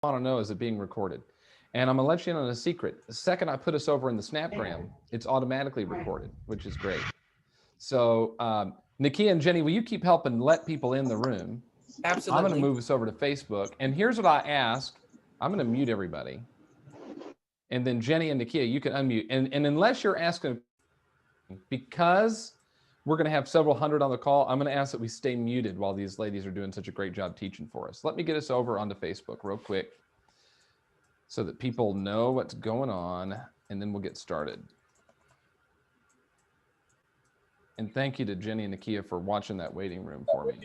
want to know, is it being recorded? And I'm gonna let you in on a secret. The second I put us over in the Snapgram, it's automatically recorded, which is great. So Nikkia and Jenny, will you keep helping let people in the room? I'm gonna Absolutely. move us over to Facebook. And here's what I ask. I'm gonna mute everybody. And then Jenny and Nikkia, you can unmute. And unless you're asking, because we're going to have several hundred on the call, I'm going to ask that we stay muted while these ladies are doing such a great job teaching for us. Let me get us over onto Facebook real quick so that people know what's going on, and then we'll get started. And thank you to Jenny and Nikkia for watching that waiting room for me.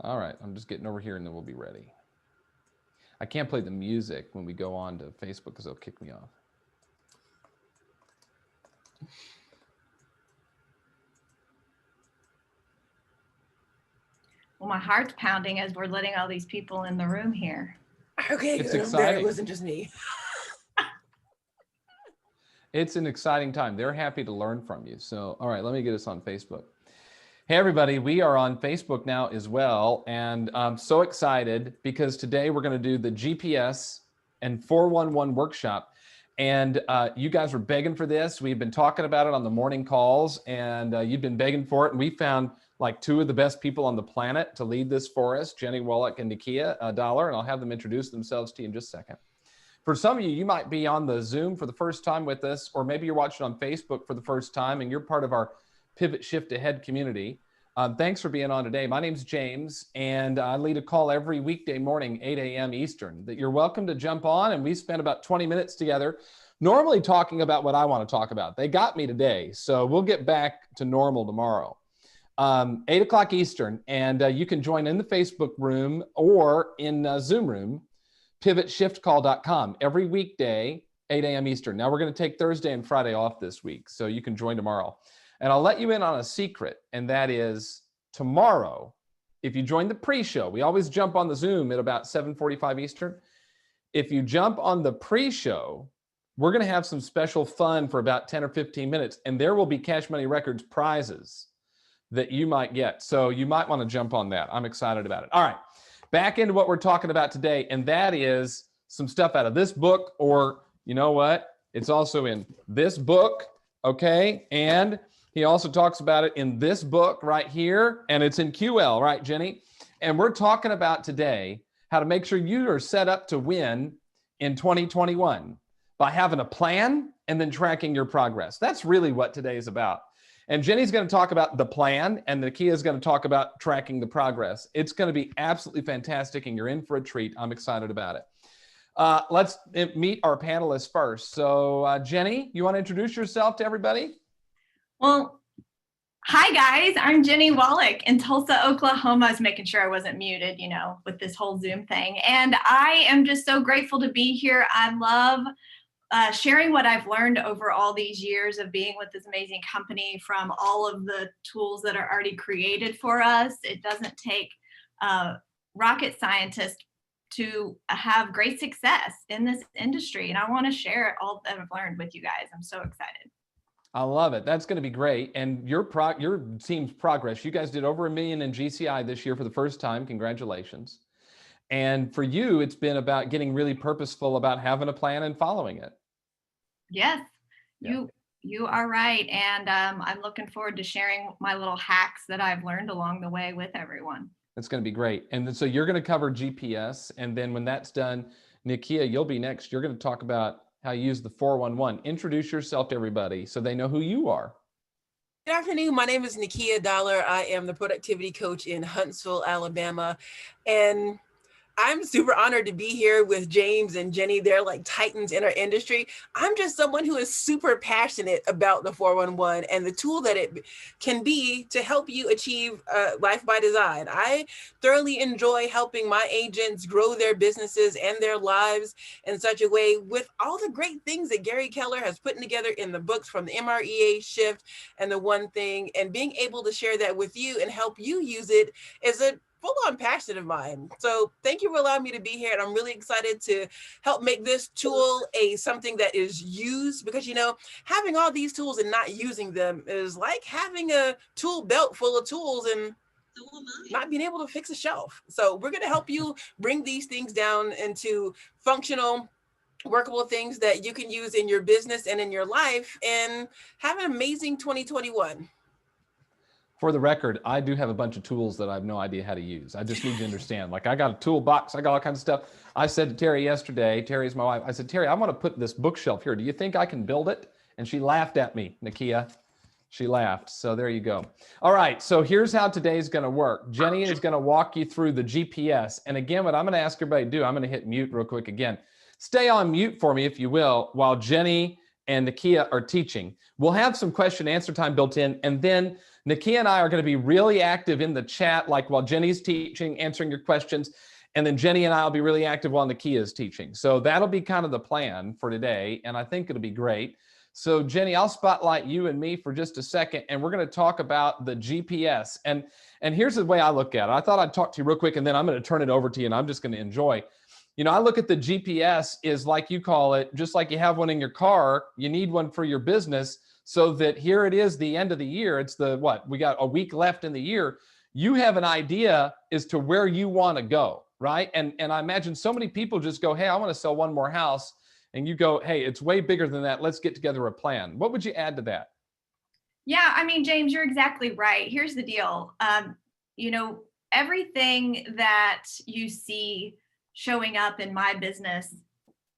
All right, I'm just getting over here and then we'll be ready. I can't play the music when we go on to Facebook because they'll kick me off. Well, my heart's pounding as we're letting all these people in the room here. Okay, it's good. exciting. It wasn't just me. It's an exciting time. They're happy to learn from you. So, all right, let me get us on Facebook. Hey, everybody, we are on Facebook now as well. And I'm so excited because today we're going to do the GPS and 411 workshop. And you guys were begging for this. We've been talking about it on the morning calls, and you've been begging for it. And we found like two of the best people on the planet to lead this for us, Jennie Wolek and Nikkia Dollar. And I'll have them introduce themselves to you in just a second. For some of you, you might be on the Zoom for the first time with us, or maybe you're watching on Facebook for the first time and you're part of our Pivot Shift Ahead community. Thanks for being on today. My name's James, and I lead a call every weekday morning, 8 a.m. Eastern, that you're welcome to jump on, and we spend about 20 minutes together, normally talking about what I want to talk about. They got me today, so we'll get back to normal tomorrow. 8 o'clock Eastern, and you can join in the Facebook room or in Zoom room, pivotshiftcall.com, every weekday, 8 a.m. Eastern. Now we're going to take Thursday and Friday off this week, so you can join tomorrow. And I'll let you in on a secret, and that is tomorrow, if you join the pre-show, we always jump on the Zoom at about 7:45 Eastern. If you jump on the pre-show, we're going to have some special fun for about 10 or 15 minutes, and there will be Cash Money Records prizes that you might get. So you might want to jump on that. I'm excited about it. All right, back into what we're talking about today, and that is some stuff out of this book, or you know what? It's also in this book, okay? And he also talks about it in this book right here, and it's in QL, right, Jenny? And we're talking about today how to make sure you are set up to win in 2021 by having a plan and then tracking your progress. That's really what today is about. And Jenny's going to talk about the plan, and Nikkia is going to talk about tracking the progress. It's going to be absolutely fantastic, and you're in for a treat. I'm excited about it. Let's meet our panelists first. So, Jenny, you want to introduce yourself to everybody? Well, hi guys, I'm Jennie Wolek in Tulsa, Oklahoma. I was making sure I wasn't muted, you know, with this whole Zoom thing. And I am just so grateful to be here. I love sharing what I've learned over all these years of being with this amazing company, from all of the tools that are already created for us. It doesn't take rocket scientists to have great success in this industry. And I want to share all that I've learned with you guys. I'm so excited. I love it. That's going to be great. And your team's progress, you guys did over $1 million in GCI this year for the first time. Congratulations. And for you, it's been about getting really purposeful about having a plan and following it. Yes, Yeah. you are right. And I'm looking forward to sharing my little hacks that I've learned along the way with everyone. That's going to be great. And then, so you're going to cover GPS. And then when that's done, Nikkia, you'll be next. You're going to talk about how you use the 411. Introduce yourself to everybody so they know who you are. Good afternoon. My name is Nikkia Dollar. I am the productivity coach in Huntsville, Alabama. And I'm super honored to be here with James and Jenny. They're like titans in our industry. I'm just someone who is super passionate about the 411 and the tool that it can be to help you achieve life by design. I thoroughly enjoy helping my agents grow their businesses and their lives in such a way with all the great things that Gary Keller has put together in the books, from the MREA shift and the one thing, and being able to share that with you and help you use it as a full-on passion of mine. So thank you for allowing me to be here. And I'm really excited to help make this tool something that is used, because, having all these tools and not using them is like having a tool belt full of tools and not being able to fix a shelf. So we're going to help you bring these things down into functional, workable things that you can use in your business and in your life, and have an amazing 2021. For the record, I do have a bunch of tools that I have no idea how to use. I just need you to understand. Like, I got a toolbox, I got all kinds of stuff. I said to Terry yesterday, Terry's my wife, I said, Terry, I want to put this bookshelf here. Do you think I can build it? And she laughed at me, Nikkia. She laughed. So there you go. All right. So here's how today's going to work. Jennie is going to walk you through the GPS. And again, what I'm going to ask everybody to do, I'm going to hit mute real quick again. Stay on mute for me, if you will, while Jennie and Nikkia are teaching. We'll have some question and answer time built in. And then Nikkia and I are going to be really active in the chat, like while Jennie's teaching, answering your questions. And then Jennie and I will be really active while Nikkia is teaching. So that'll be kind of the plan for today. And I think it'll be great. So Jennie, I'll spotlight you and me for just a second, and we're going to talk about the GPS. And here's the way I look at it. I thought I'd talk to you real quick, and then I'm going to turn it over to you, and I'm just going to enjoy. I look at the GPS is like you call it, just like you have one in your car, you need one for your business, so that here it is, the end of the year. It's we got a week left in the year. You have an idea as to where you want to go, right? And I imagine so many people just go, hey, I want to sell one more house. And you go, hey, it's way bigger than that. Let's get together a plan. What would you add to that? Yeah, I mean, James, you're exactly right. Here's the deal. Everything that you see showing up in my business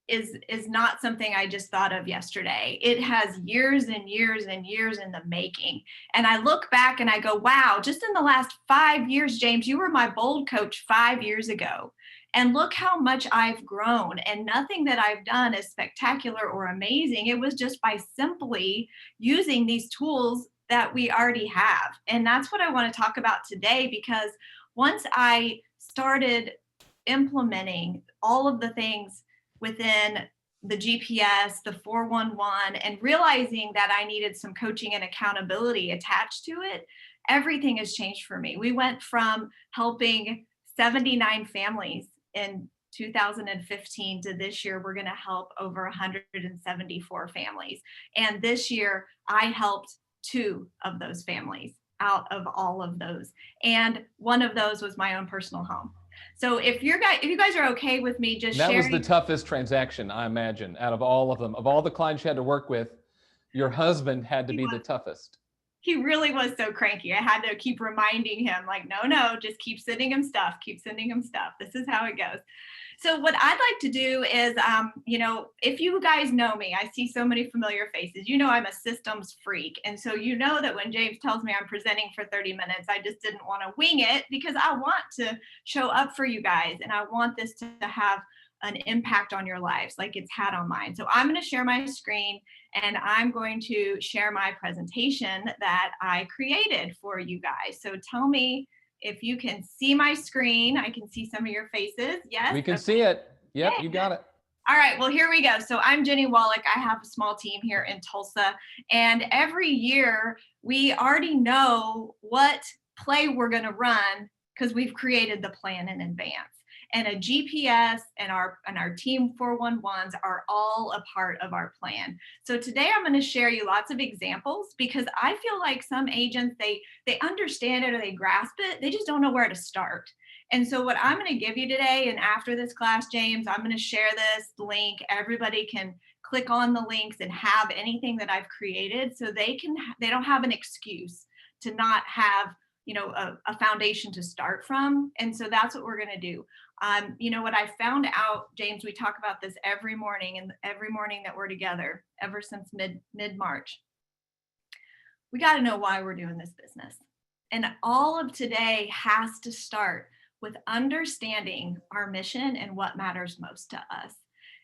is not something I just thought of yesterday. It has years and years and years in the making. And I look back and I go, wow, just in the last 5 years, James, you were my bold coach 5 years ago. And look how much I've grown, and nothing that I've done is spectacular or amazing. It was just by simply using these tools that we already have. And that's what I want to talk about today, because once I started implementing all of the things within the GPS, the 411, and realizing that I needed some coaching and accountability attached to it, everything has changed for me. We went from helping 79 families in 2015 to this year, we're going to help over 174 families. And this year, I helped 2 of those families out of all of those. And one of those was my own personal home. So if you guys are okay with me just sharing. That was the toughest transaction, I imagine, out of all of them. Of all the clients you had to work with, your husband had to be the toughest. He really was so cranky. I had to keep reminding him, like, no, just keep sending him stuff. This is how it goes. So what I'd like to do is, if you guys know me, I see so many familiar faces. I'm a systems freak. And so that when James tells me I'm presenting for 30 minutes, I just didn't want to wing it, because I want to show up for you guys. And I want this to have an impact on your lives like it's had on mine. So I'm going to share my screen, and I'm going to share my presentation that I created for you guys. So tell me if you can see my screen. I can see some of your faces. Yes. We can see it. Yep, you got it. All right, well, here we go. So I'm Jennie Wolek. I have a small team here in Tulsa. And every year we already know what play we're going to run, because we've created the plan in advance. And a GPS and our team 411s are all a part of our plan. So today I'm going to share you lots of examples, because I feel like some agents, they understand it or they grasp it. They just don't know where to start. And so what I'm going to give you today, and after this class, James, I'm going to share this link. Everybody can click on the links and have anything that I've created, so they don't have an excuse to not have a foundation to start from. And so that's what we're going to do. What I found out, James, we talk about this every morning, and every morning that we're together, ever since mid-March, we got to know why we're doing this business. And all of today has to start with understanding our mission and what matters most to us.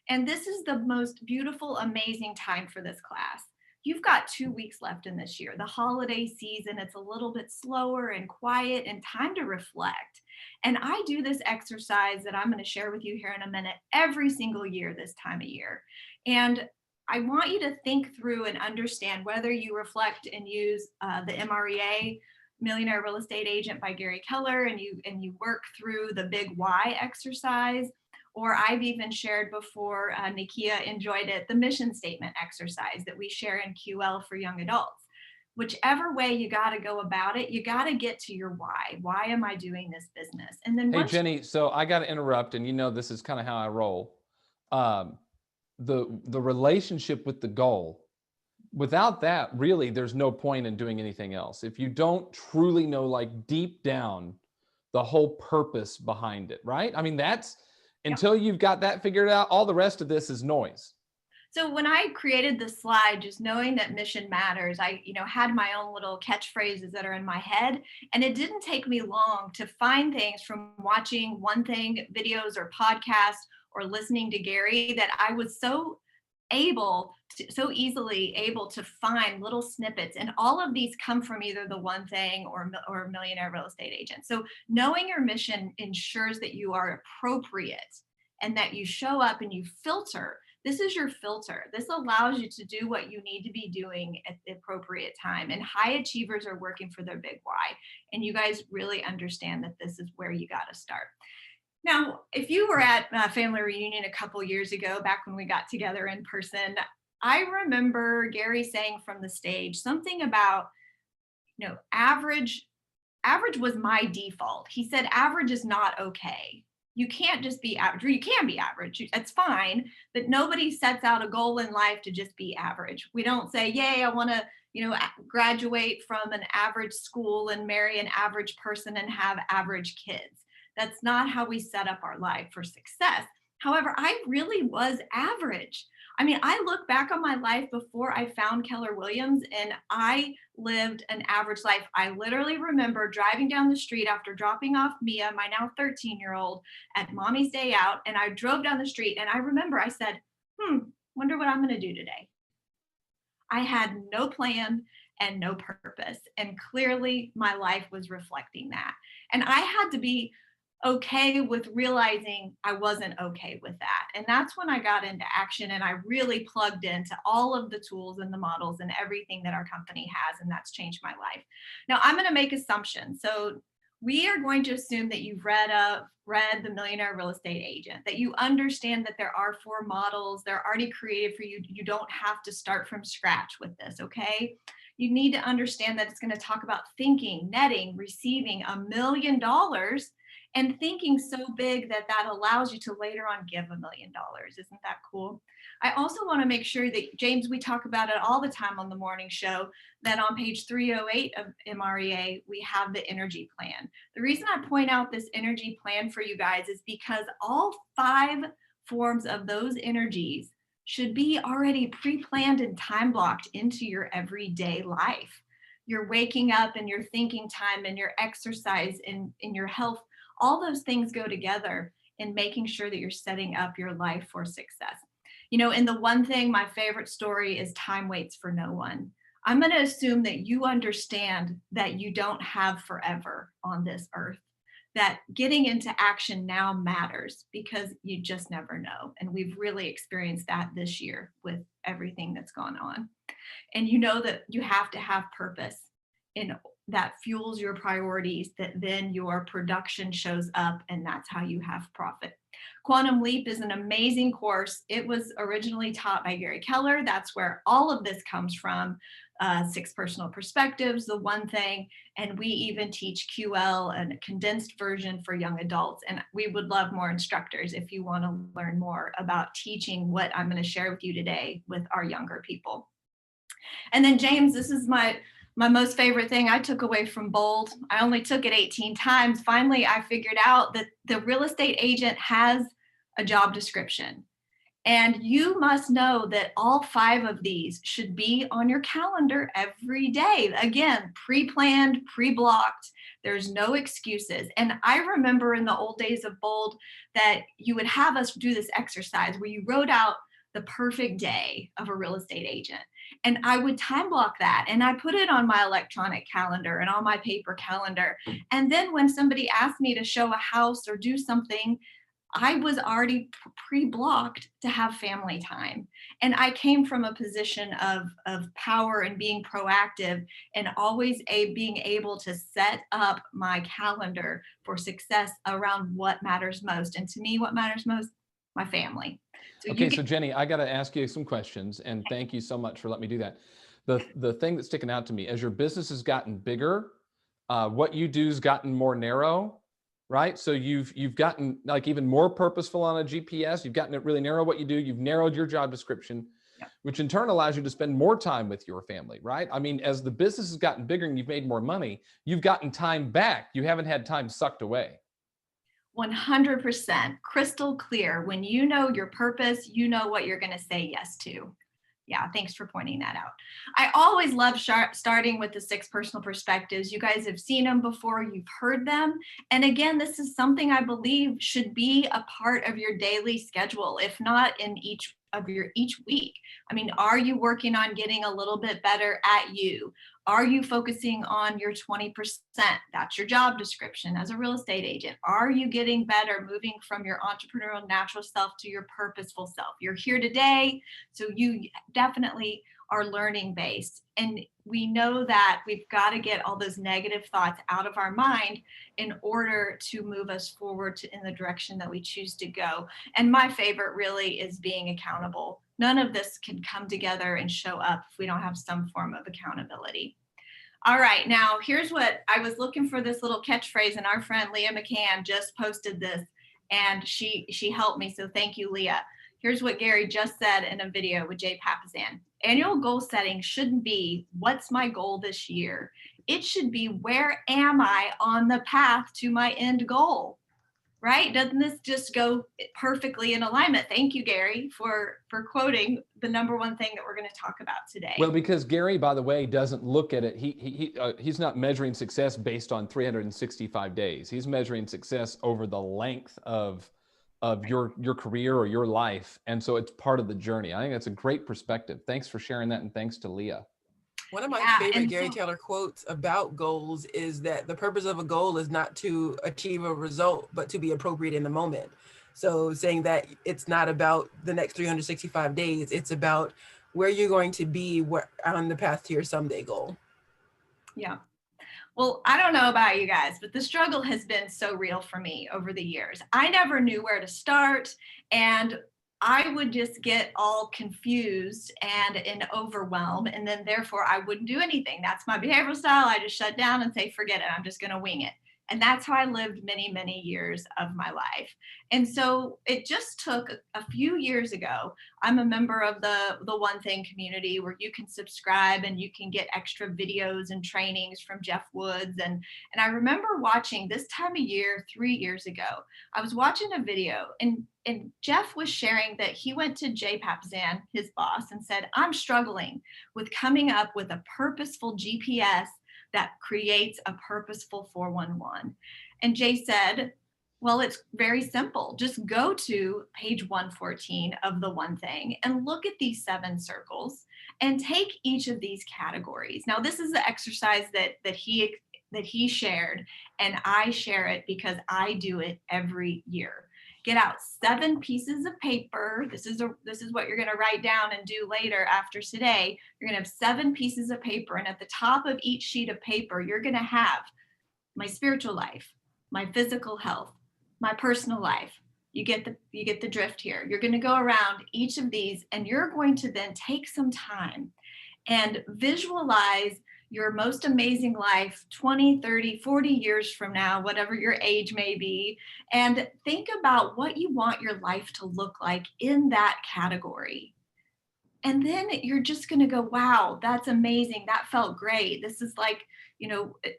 And this is the most beautiful, amazing time for this class. You've got 2 weeks left in this year. The holiday season, it's a little bit slower and quiet, and time to reflect. And I do this exercise that I'm going to share with you here in a minute every single year this time of year. And I want you to think through and understand whether you reflect and use the MREA Millionaire Real Estate Agent by Gary Keller, and you work through the big why exercise. Or I've even shared before, Nikkia enjoyed it, the mission statement exercise that we share in QL for young adults. Whichever way you got to go about it, you got to get to your why. Why am I doing this business? And then Hey, Jenny, so I got to interrupt, and this is kind of how I roll. The relationship with the goal, without that, really, there's no point in doing anything else. If you don't truly know, like deep down, the whole purpose behind it, right? I mean, that's until you've got that figured out, all the rest of this is noise. So when I created the slide, just knowing that mission matters, I had my own little catchphrases that are in my head. And it didn't take me long to find things from watching One Thing videos or podcasts or listening to Gary that I was so easily able to find little snippets. And all of these come from either the One Thing or Millionaire Real Estate Agent. So knowing your mission ensures that you are appropriate and that you show up and you filter. This is your filter. This allows you to do what you need to be doing at the appropriate time. And high achievers are working for their big why. And you guys really understand that this is where you got to start. Now, if you were at a family reunion a couple years ago, back when we got together in person, I remember Gary saying from the stage something about, average was my default. He said, average is not okay. You can't just be average, or you can be average. It's fine, but nobody sets out a goal in life to just be average. We don't say, yay, I want to, graduate from an average school and marry an average person and have average kids. That's not how we set up our life for success. However, I really was average. I mean, I look back on my life before I found Keller Williams, and I lived an average life. I literally remember driving down the street after dropping off Mia, my now 13-year-old, at mommy's day out. And I drove down the street, and I remember I said, wonder what I'm going to do today. I had no plan and no purpose. And clearly my life was reflecting that. And I had to be okay with realizing I wasn't okay with that. And that's when I got into action, and I really plugged into all of the tools and the models and everything that our company has, and that's changed my life. Now I'm going to make assumptions. So we are going to assume that you've read The Millionaire Real Estate Agent, that you understand that there are 4 models. They're already created for you. You don't have to start from scratch with this, okay? You need to understand that it's going to talk about thinking, netting, receiving $1 million, and thinking so big that that allows you to later on give $1 million. Isn't that cool? I also want to make sure that, James, we talk about it all the time on the morning show, that on page 308 of MREA, we have the energy plan. The reason I point out this energy plan for you guys is because all 5 forms of those energies should be already pre-planned and time blocked into your everyday life. Your waking up and your thinking time and your exercise and your health, all those things go together in making sure that you're setting up your life for success. In the One Thing, my favorite story is time waits for no one. I'm going to assume that you understand that you don't have forever on this earth, that getting into action now matters because you just never know. And we've really experienced that this year with everything that's gone on. And you know that you have to have purpose in that fuels your priorities, that then your production shows up, and that's how you have profit. Quantum Leap is an amazing course. It was originally taught by Gary Keller. That's where all of this comes from. 6 personal perspectives, the One Thing, and we even teach QL and a condensed version for young adults. And we would love more instructors if you want to learn more about teaching what I'm going to share with you today with our younger people. And then James, this is my most favorite thing I took away from Bold. I only took it 18 times. Finally, I figured out that the real estate agent has a job description. And you must know that all 5 of these should be on your calendar every day. Again, pre-planned, pre-blocked. There's no excuses. And I remember in the old days of Bold that you would have us do this exercise where you wrote out the perfect day of a real estate agent. And I would time block that. And I put it on my electronic calendar and on my paper calendar. And then when somebody asked me to show a house or do something, I was already pre-blocked to have family time. And I came from a position of power and being proactive and always being able to set up my calendar for success around what matters most. And to me, what matters most, my family. Okay, so Jennie, I got to ask you some questions, and thank you so much for letting me do that. The thing that's sticking out to me, as your business has gotten bigger, what you do's gotten more narrow, right? So you've gotten like even more purposeful on a GPS. You've gotten it really narrow what you do. You've narrowed your job description, which in turn allows you to spend more time with your family, right? I mean, as the business has gotten bigger and you've made more money, you've gotten time back. You haven't had time sucked away. 100% crystal clear. When you know your purpose, you know what you're going to say yes to. Yeah, thanks for pointing that out. I always love starting with the 6 personal perspectives. You guys have seen them before, you've heard them. And again, this is something I believe should be a part of your daily schedule, if not in each week. I mean, are you working on getting a little bit better at you? Are you focusing on your 20%? That's your job description as a real estate agent. Are you getting better, moving from your entrepreneurial natural self to your purposeful self? You're here today, so you definitely are learning based. And we know that we've got to get all those negative thoughts out of our mind in order to move us forward in the direction that we choose to go. And my favorite really is being accountable. None of this can come together and show up if we don't have some form of accountability. All right, now here's what I was looking for, this little catchphrase, and our friend Leah McCann just posted this, and she helped me, so thank you, Leah. Here's what Gary just said in a video with Jay Papasan. Annual goal setting shouldn't be, what's my goal this year? It should be, where am I on the path to my end goal? Right? Doesn't this just go perfectly in alignment? Thank you, Gary, for quoting the number one thing that we're going to talk about today. Well, because Gary, by the way, doesn't look at it. He's not measuring success based on 365 days. He's measuring success over the length of your career or your life. And so it's part of the journey. I think that's a great perspective. Thanks for sharing that. And thanks to Leah. One of my favorite Gary Taylor quotes about goals is that the purpose of a goal is not to achieve a result, but to be appropriate in the moment. So saying that it's not about the next 365 days, it's about where you're going to be on the path to your someday goal. Yeah. Well, I don't know about you guys, but the struggle has been so real for me over the years. I never knew where to start, and I would just get all confused and in overwhelm, and then therefore I wouldn't do anything. That's my behavioral style. I just shut down and say, forget it. I'm just going to wing it. And that's how I lived many, many years of my life. And so it just took a few years ago. I'm a member of the One Thing community, where you can subscribe and you can get extra videos and trainings from Jeff Woods. And I remember watching this time of year, 3 years ago, I was watching a video, and Jeff was sharing that he went to Jay Papasan, his boss, and said, I'm struggling with coming up with a purposeful GPS that creates a purposeful 411. And Jay said, well, it's very simple. Just go to page 114 of the One Thing and look at these 7 circles and take each of these categories. Now, this is the exercise that he shared, and I share it because I do it every year. Get out 7 pieces of paper. This is what you're going to write down and do later after today. You're going to have 7 pieces of paper, and at the top of each sheet of paper, you're going to have my spiritual life, my physical health, my personal life. You get the drift here. You're going to go around each of these, and you're going to then take some time and visualize your most amazing life 20, 30, 40 years from now, whatever your age may be, and think about what you want your life to look like in that category. And then you're just going to go, wow, that's amazing. That felt great. This is like,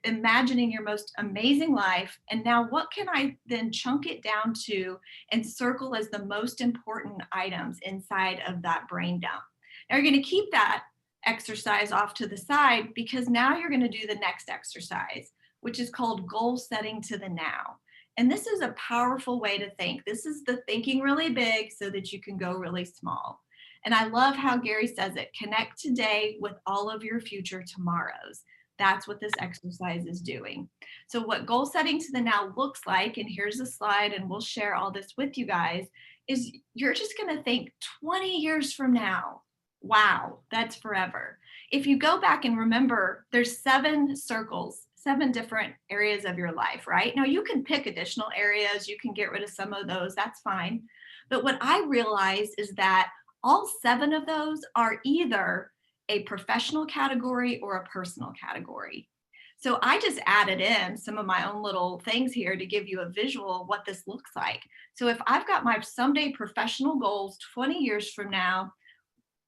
imagining your most amazing life. And now what can I then chunk it down to and circle as the most important items inside of that brain dump? Now you're going to keep that exercise off to the side, because now you're going to do the next exercise, which is called goal setting to the now. And this is a powerful way to think. This is the thinking really big so that you can go really small. And I love how Gary says it, connect today with all of your future tomorrows. That's what this exercise is doing. So what goal setting to the now looks like, and here's a slide, and we'll share all this with you guys, is you're just going to think 20 years from now. Wow, that's forever. If you go back and remember, there's 7 circles, 7 different areas of your life, right? Now you can pick additional areas, you can get rid of some of those, that's fine. But what I realized is that all 7 of those are either a professional category or a personal category. So I just added in some of my own little things here to give you a visual of what this looks like. So if I've got my someday professional goals 20 years from now,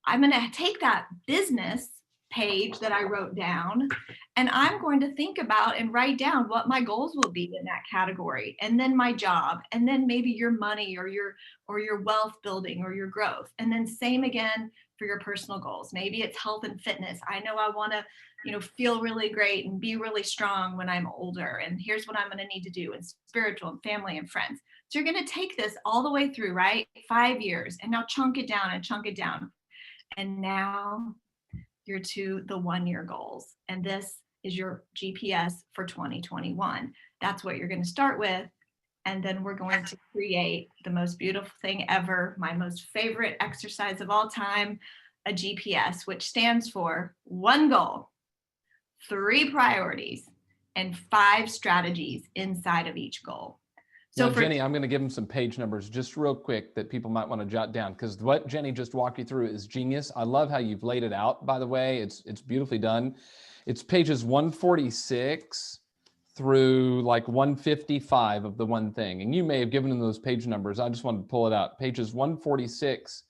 I'm going to take that business page that I wrote down, and I'm going to think about and write down what my goals will be in that category, and then my job, and then maybe your money or your wealth building or your growth. And then same again for your personal goals. Maybe it's health and fitness. I know I want to, feel really great and be really strong when I'm older. And here's what I'm going to need to do, and spiritual and family and friends. So you're going to take this all the way through, right? 5 years, and now chunk it down and chunk it down. And now you're to the 1-year goals. And this is your GPS for 2021. That's what you're going to start with. And then we're going to create the most beautiful thing ever, my most favorite exercise of all time, a GPS, which stands for 1 goal, 3 priorities, and 5 strategies inside of each goal. So Jenny, I'm going to give them some page numbers just real quick that people might want to jot down, because what Jenny just walked you through is genius. I love how you've laid it out, by the way. It's beautifully done. It's pages 146 through like 155 of the one thing. And you may have given them those page numbers. I just wanted to pull it out. Pages 146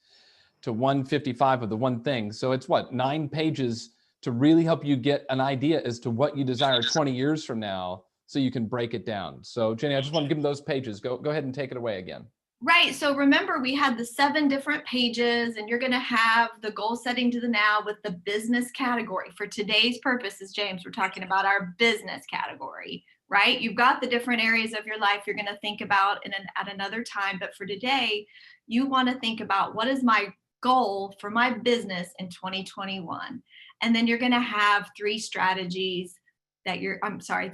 to 155 of the one thing. So it's what, 9 pages to really help you get an idea as to what you desire 20 years from now, so you can break it down. So Jenny, I just want to give them those pages. Go ahead and take it away again. Right. So remember, we had the 7 different pages, and you're going to have the goal setting to the now with the business category. For today's purposes, James, we're talking about our business category, right? You've got the different areas of your life you're going to think about at another time. But for today, you want to think about, what is my goal for my business in 2021? And then you're going to have 3 strategies that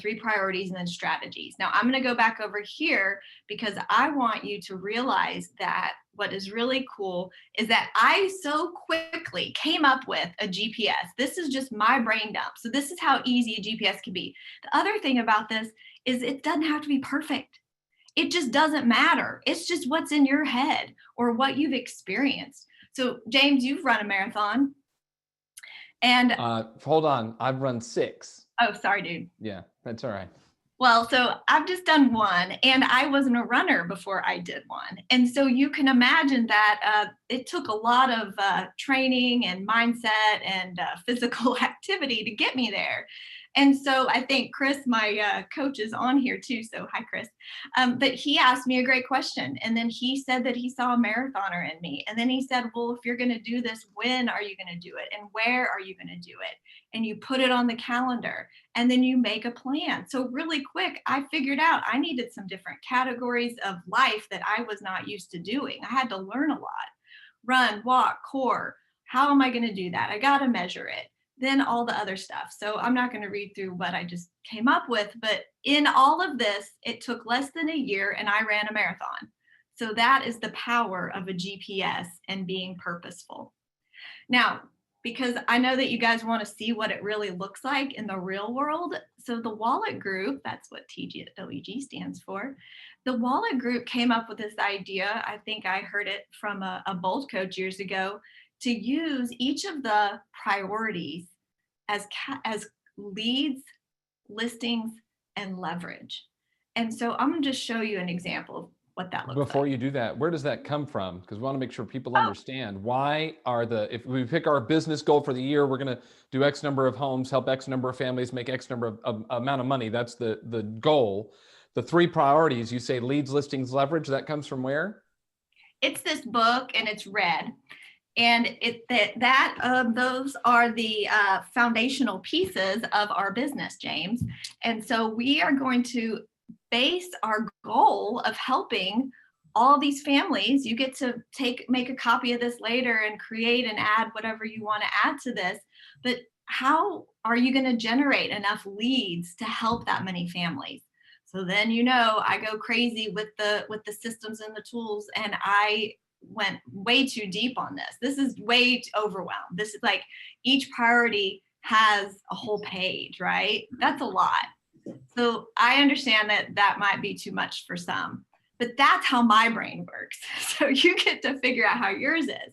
3 priorities and then strategies. Now I'm going to go back over here because I want you to realize that what is really cool is that I so quickly came up with a GPS. This is just my brain dump. So this is how easy a GPS can be. The other thing about this is it doesn't have to be perfect. It just doesn't matter. It's just what's in your head or what you've experienced. So James, you've run a marathon. And hold on, I've run 6. Oh, sorry, dude. Yeah, that's all right. Well, so I've just done 1, and I wasn't a runner before I did 1. And so you can imagine that it took a lot of training and mindset and physical activity to get me there. And so I think Chris, my coach, is on here too. So hi, Chris. But he asked me a great question. And then he said that he saw a marathoner in me. And then he said, well, if you're going to do this, when are you going to do it? And where are you going to do it? And you put it on the calendar, and then you make a plan. So really quick, I figured out I needed some different categories of life that I was not used to doing. I had to learn a lot. Run, walk, core. How am I going to do that? I got to measure it. Then all the other stuff. So I'm not going to read through what I just came up with, but in all of this, it took less than a year and I ran a marathon. So that is the power of a GPS and being purposeful. Now, because I know that you guys want to see what it really looks like in the real world. So the Wolek Group, that's what TWG stands for. The Wolek Group came up with this idea. I think I heard it from a Bold coach years ago, to use each of the priorities as leads, listings, and leverage. And so I'm going to just show you an example of what that looks like. Before you do that, where does that come from? Because we want to make sure people understand why if we pick our business goal for the year, we're going to do X number of homes, help X number of families, make X number of amount of money. That's the goal. The 3 priorities, you say leads, listings, leverage, that comes from where? It's this book, and it's red. And those are the foundational pieces of our business, James. And so we are going to base our goal of helping all these families. You get to make a copy of this later and create and add whatever you want to add to this. But how are you going to generate enough leads to help that many families? So then, I go crazy with the systems and the tools, and I went way too deep on this. This is way overwhelmed. This is like each priority has a whole page, right? That's a lot. So I understand that might be too much for some, but that's how my brain works. So you get to figure out how yours is.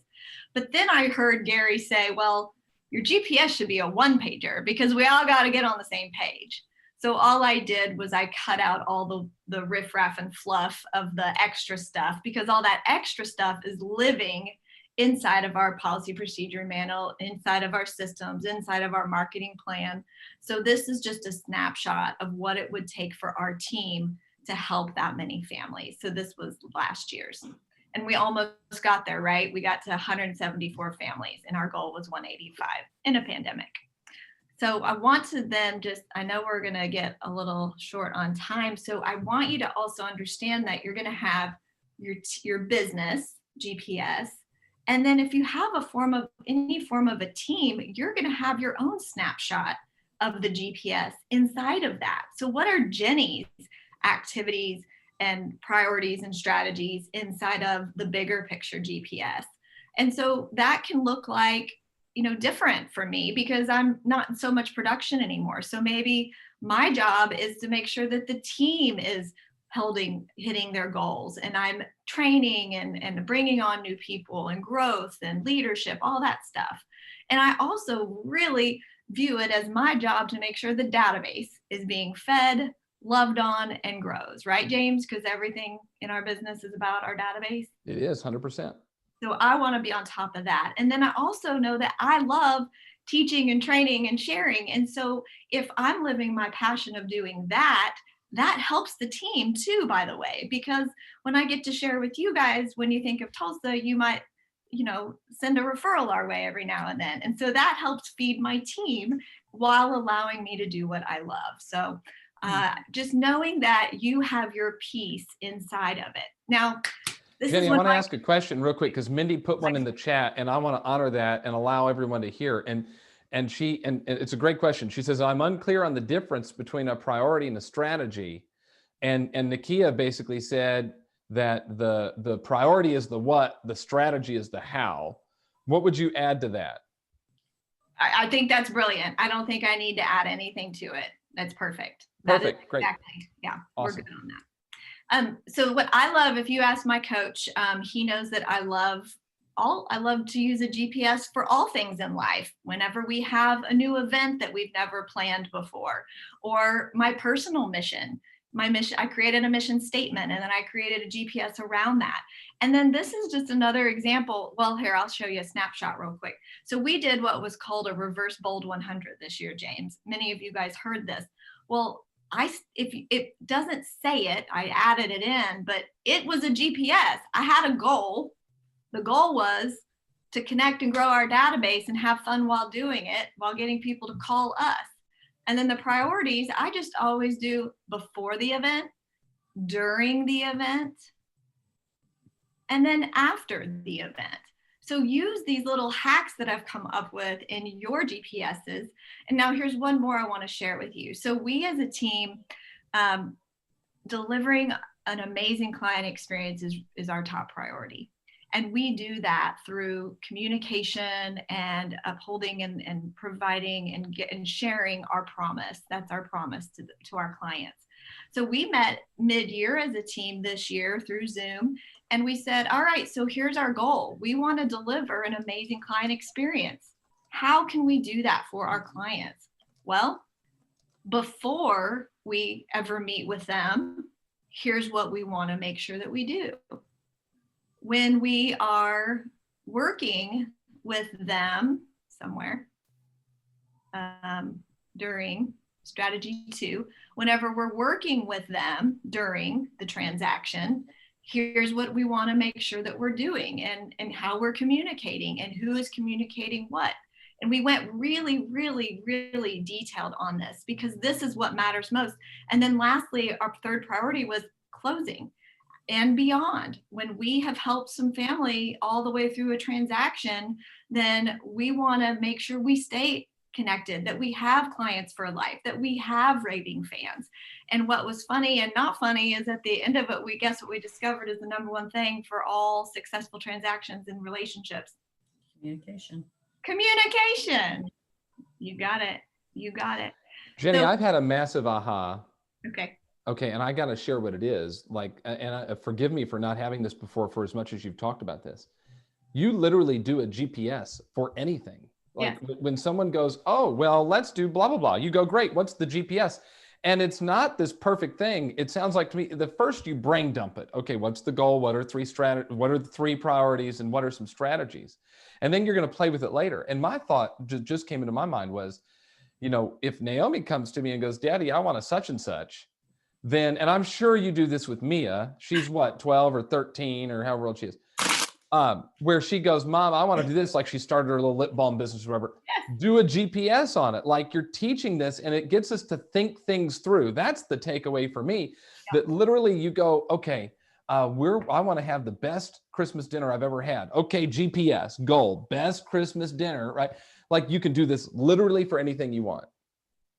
But then I heard Gary say, well, your GPS should be a one-pager because we all got to get on the same page. So all I did was I cut out all the riffraff and fluff of the extra stuff, because all that extra stuff is living inside of our policy procedure manual, inside of our systems, inside of our marketing plan. So this is just a snapshot of what it would take for our team to help that many families. So this was last year's. And we almost got there, right? We got to 174 families, and our goal was 185 in a pandemic. So I want to then I know we're going to get a little short on time. So I want you to also understand that you're going to have your business GPS. And then if you have any form of a team, you're going to have your own snapshot of the GPS inside of that. So what are Jennie's activities and priorities and strategies inside of the bigger picture GPS? And so that can look like, different for me because I'm not in so much production anymore. So maybe my job is to make sure that the team is hitting their goals, and I'm training and bringing on new people and growth and leadership, all that stuff. And I also really view it as my job to make sure the database is being fed, loved on, and grows, right, James? Because everything in our business is about our database. It is 100%. So I want to be on top of that. And then I also know that I love teaching and training and sharing. And so if I'm living my passion of doing that, that helps the team too, by the way, because when I get to share with you guys, when you think of Tulsa, you might, send a referral our way every now and then. And so that helps feed my team while allowing me to do what I love. So just knowing that you have your piece inside of it. Now, Jennie, I want to ask a question real quick because Mindy put one in the chat, and I want to honor that and allow everyone to hear. And it's a great question. She says, I'm unclear on the difference between a priority and a strategy. And Nikkia basically said that the priority is the what, the strategy is the how. What would you add to that? I think that's brilliant. I don't think I need to add anything to it. That's perfect. Perfect. Great. Exactly. Yeah, awesome. We're good on that. So what I love, if you ask my coach, he knows that I love to use a GPS for all things in life. Whenever we have a new event that we've never planned before, or my personal mission, I created a mission statement, and then I created a GPS around that. And then this is just another example. Well, here, I'll show you a snapshot real quick. So we did what was called a reverse bold 100 this year, James. Many of you guys heard this. Well, if it doesn't say it, I added it in, but it was a GPS. I had a goal. The goal was to connect and grow our database and have fun while doing it, while getting people to call us. And then the priorities, I just always do before the event, during the event, and then after the event. So use these little hacks that I've come up with in your GPSs. And now here's one more I want to share with you. So we as a team, delivering an amazing client experience is our top priority. And we do that through communication and upholding and providing and sharing our promise. That's our promise to our clients. So we met mid-year as a team this year through Zoom, and we said, all right, so here's our goal. We want to deliver an amazing client experience. How can we do that for our clients? Well, before we ever meet with them, here's what we want to make sure that we do. When we are working with them somewhere during strategy 2, whenever we're working with them during the transaction, here's what we want to make sure that we're doing and how we're communicating and who is communicating what. And we went really, really, really detailed on this because this is what matters most. And then lastly, our third priority was closing and beyond. When we have helped some family all the way through a transaction, then we want to make sure we stay connected, that we have clients for life, that we have raving fans. And what was funny and not funny is at the end of it, we guess what we discovered is the number one thing for all successful transactions and relationships. Communication. Communication. You got it. You got it. Jennie, So- I've had a massive aha. Okay. And I got to share what it is. Forgive me for not having this before for as much as you've talked about this. You literally do a GPS for anything. When someone goes, oh, well, let's do blah, blah, blah. You go, great. What's the GPS? And it's not this perfect thing. It sounds like to me, the first you brain dump it. Okay, what's the goal? What are the three priorities? And what are some strategies? And then you're going to play with it later. And my thought just came into my mind was, if Naomi comes to me and goes, Daddy, I want a such and such, then, and I'm sure you do this with Mia, she's what, 12 or 13 or however old she is, where she goes, Mom, I want to do this. Like she started her little lip balm business or whatever. Yes. Do a GPS on it. Like you're teaching this and it gets us to think things through. That's the takeaway for me, that literally you go, okay, I want to have the best Christmas dinner I've ever had. Okay, GPS, goal, best Christmas dinner, right? Like you can do this literally for anything you want.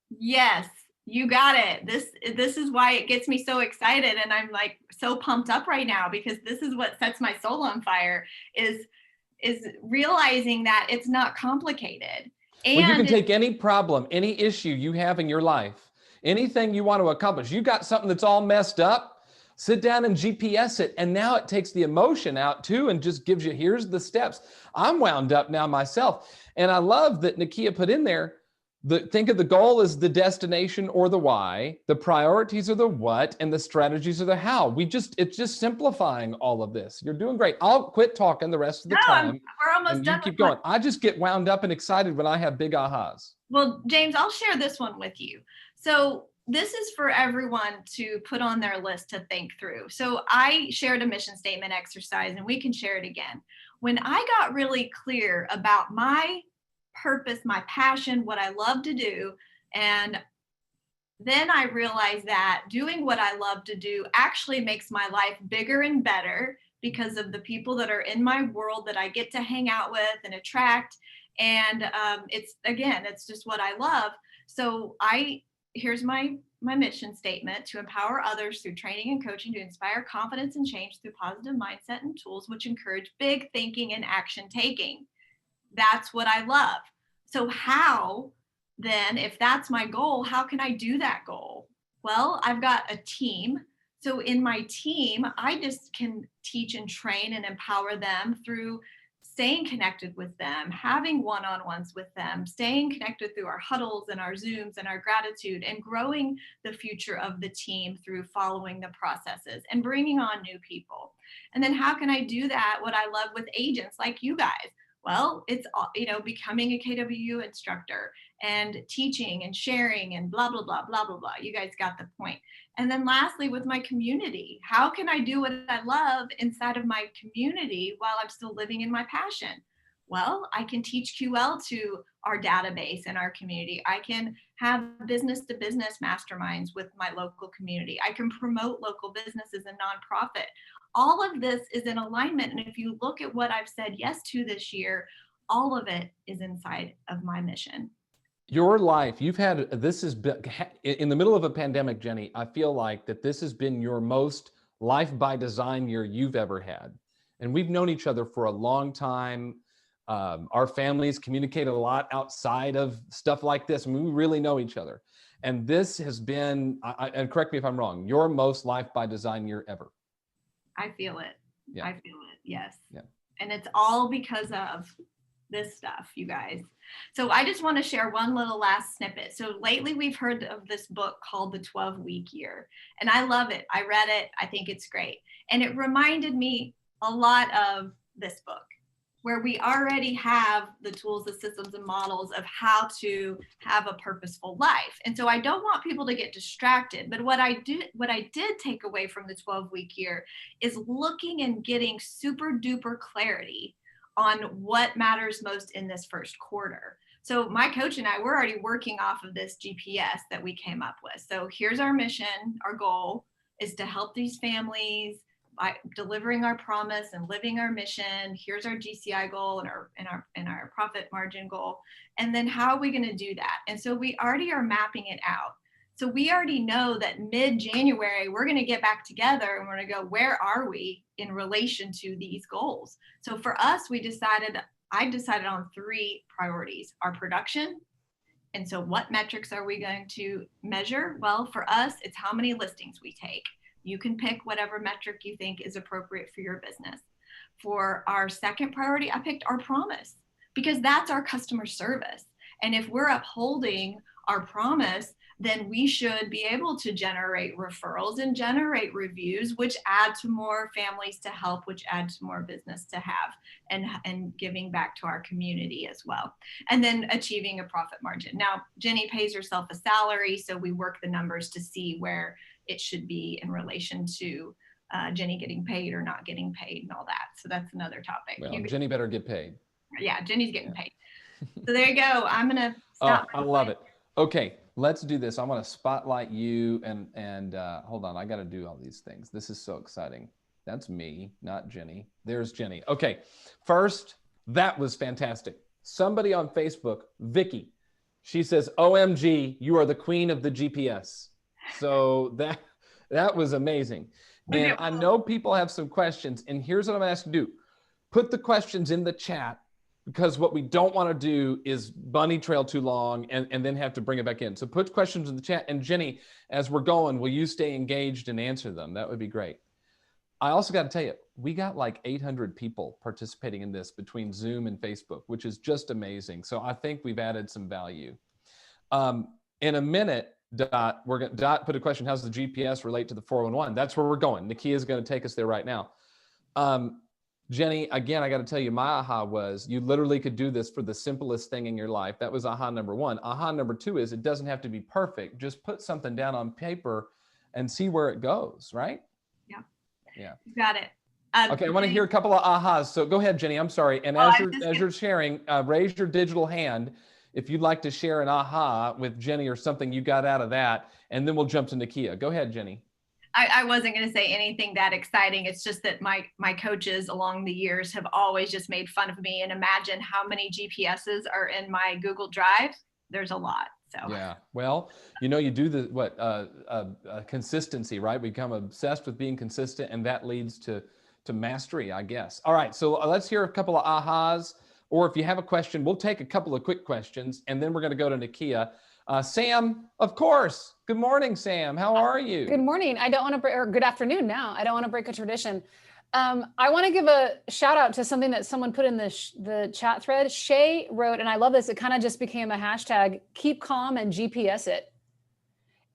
Yes, you got it. This is why it gets me so excited, and I'm like so pumped up right now, because this is what sets my soul on fire, is realizing that it's not complicated. And well, you can take any problem, any issue you have in your life, anything you want to accomplish. You got something that's all messed up, sit down and GPS it. And now it takes the emotion out too and just gives you, here's the steps. I'm wound up now myself. And I love that Nikkia put in there, think of the goal as the destination or the why, the priorities are the what, and the strategies are the how. It's just simplifying all of this. You're doing great. I'll quit talking the rest of the time. We're almost and done. You keep going. I just get wound up and excited when I have big ahas. Well, James, I'll share this one with you. So this is for everyone to put on their list to think through. So I shared a mission statement exercise, and we can share it again. When I got really clear about my purpose, my passion, what I love to do, and then I realized that doing what I love to do actually makes my life bigger and better because of the people that are in my world that I get to hang out with and attract. And it's just what I love. So here's my mission statement: to empower others through training and coaching, to inspire confidence and change through positive mindset and tools which encourage big thinking and action taking. That's what I love. So how then, if that's my goal, how can I do that goal? Well, I've got a team. So in my team, I just can teach and train and empower them through staying connected with them, having one-on-ones with them, staying connected through our huddles and our Zooms and our gratitude, and growing the future of the team through following the processes and bringing on new people. And then how can I do that, what I love, with agents like you guys? Well, it's, becoming a KWU instructor and teaching and sharing and blah, blah, blah, blah, blah, blah. You guys got the point. And then lastly, with my community, how can I do what I love inside of my community while I'm still living in my passion? Well, I can teach QL to our database and our community. I can have business to business masterminds with my local community. I can promote local businesses and nonprofit. All of this is in alignment. And if you look at what I've said yes to this year, all of it is inside of my mission. Your life, this has been, in the middle of a pandemic, Jennie, I feel like that this has been your most life by design year you've ever had. And we've known each other for a long time. Our families communicate a lot outside of stuff like this. I mean, we really know each other. And this has been, and correct me if I'm wrong, your most life by design year ever. I feel it. Yeah. I feel it. Yes. Yeah. And it's all because of this stuff, you guys. So I just want to share one little last snippet. So lately we've heard of this book called The 12-Week Year, and I love it. I read it. I think it's great. And it reminded me a lot of this book, where we already have the tools, the systems, and models of how to have a purposeful life. And so I don't want people to get distracted. But what I did take away from the 12-week year is looking and getting super duper clarity on what matters most in this first quarter. So my coach and I, we're already working off of this GPS that we came up with. So here's our mission. Our goal is to help these families delivering our promise and living our mission. Here's our GCI goal and our profit margin goal. And then how are we going to do that? And so we already are mapping it out. So we already know that mid-January, we're going to get back together and we're going to go, where are we in relation to these goals? So for us, I decided on 3 priorities: our production. And so what metrics are we going to measure? Well, for us, it's how many listings we take. You can pick whatever metric you think is appropriate for your business. For our second priority, I picked our promise, because that's our customer service. And if we're upholding our promise, then we should be able to generate referrals and generate reviews, which add to more families to help, which add to more business to have, and giving back to our community as well. And then achieving a profit margin. Now, Jennie pays herself a salary, so we work the numbers to see where it should be in relation to Jennie getting paid or not getting paid and all that. So that's another topic. Well, Jennie better get paid. Yeah, Jennie's getting paid. So there you go. I'm gonna stop. Oh, I love it. Okay, let's do this. I want to spotlight you and hold on. I got to do all these things. This is so exciting. That's me, not Jennie. There's Jennie. Okay, first, that was fantastic. Somebody on Facebook, Vicky, she says, "OMG, you are the queen of the GPS." So that was amazing. And I know people have some questions, and here's what I'm going to ask you to do. Put the questions in the chat, because what we don't want to do is bunny trail too long and then have to bring it back in. So put questions in the chat. And Jennie, as we're going, will you stay engaged and answer them? That would be great. I also got to tell you, we got like 800 people participating in this between Zoom and Facebook, which is just amazing. So I think we've added some value. In a minute, Dot put a question: how's the GPS relate to the 411? That's where we're going. Nikkia is going to take us there right now. Jennie, again, I got to tell you, my aha was you literally could do this for the simplest thing in your life. That was aha number 1. Aha number 2 is it doesn't have to be perfect. Just put something down on paper and see where it goes, right? Yeah. You got it. Okay, I want to hear a couple of ahas. So go ahead, Jennie. I'm sorry. And as you're sharing, raise your digital hand if you'd like to share an aha with Jennie or something you got out of that, and then we'll jump to Nikkia. Go ahead, Jennie. I wasn't going to say anything that exciting. It's just that my coaches along the years have always just made fun of me, and imagine how many GPSs are in my Google Drive. There's a lot. So yeah, well, you do the consistency, right? We become obsessed with being consistent, and that leads to mastery, I guess. All right, so let's hear a couple of ahas, or if you have a question, we'll take a couple of quick questions, and then we're going to go to Nikkia. Sam, of course. Good morning, Sam. How are you? Good morning. I don't want to break, or good afternoon now. I don't want to break a tradition. I want to give a shout out to something that someone put in the chat thread. Shay wrote, and I love this, it kind of just became a hashtag, keep calm and GPS it.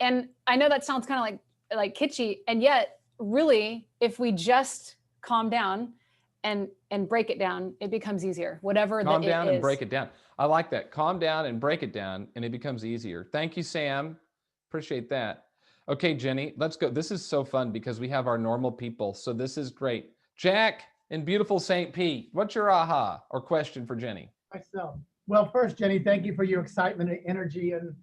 And I know that sounds kind of like kitschy, and yet really, if we just calm down and break it down, it becomes easier, whatever calm down and break it down. I like that. Calm down and break it down, and it becomes easier. Thank you, Sam. Appreciate that. Okay, Jennie, let's go. This is so fun because we have our normal people, so this is great. Jack in beautiful St. Pete, what's your aha or question for Jennie? Myself. Well, first, Jennie, thank you for your excitement and energy and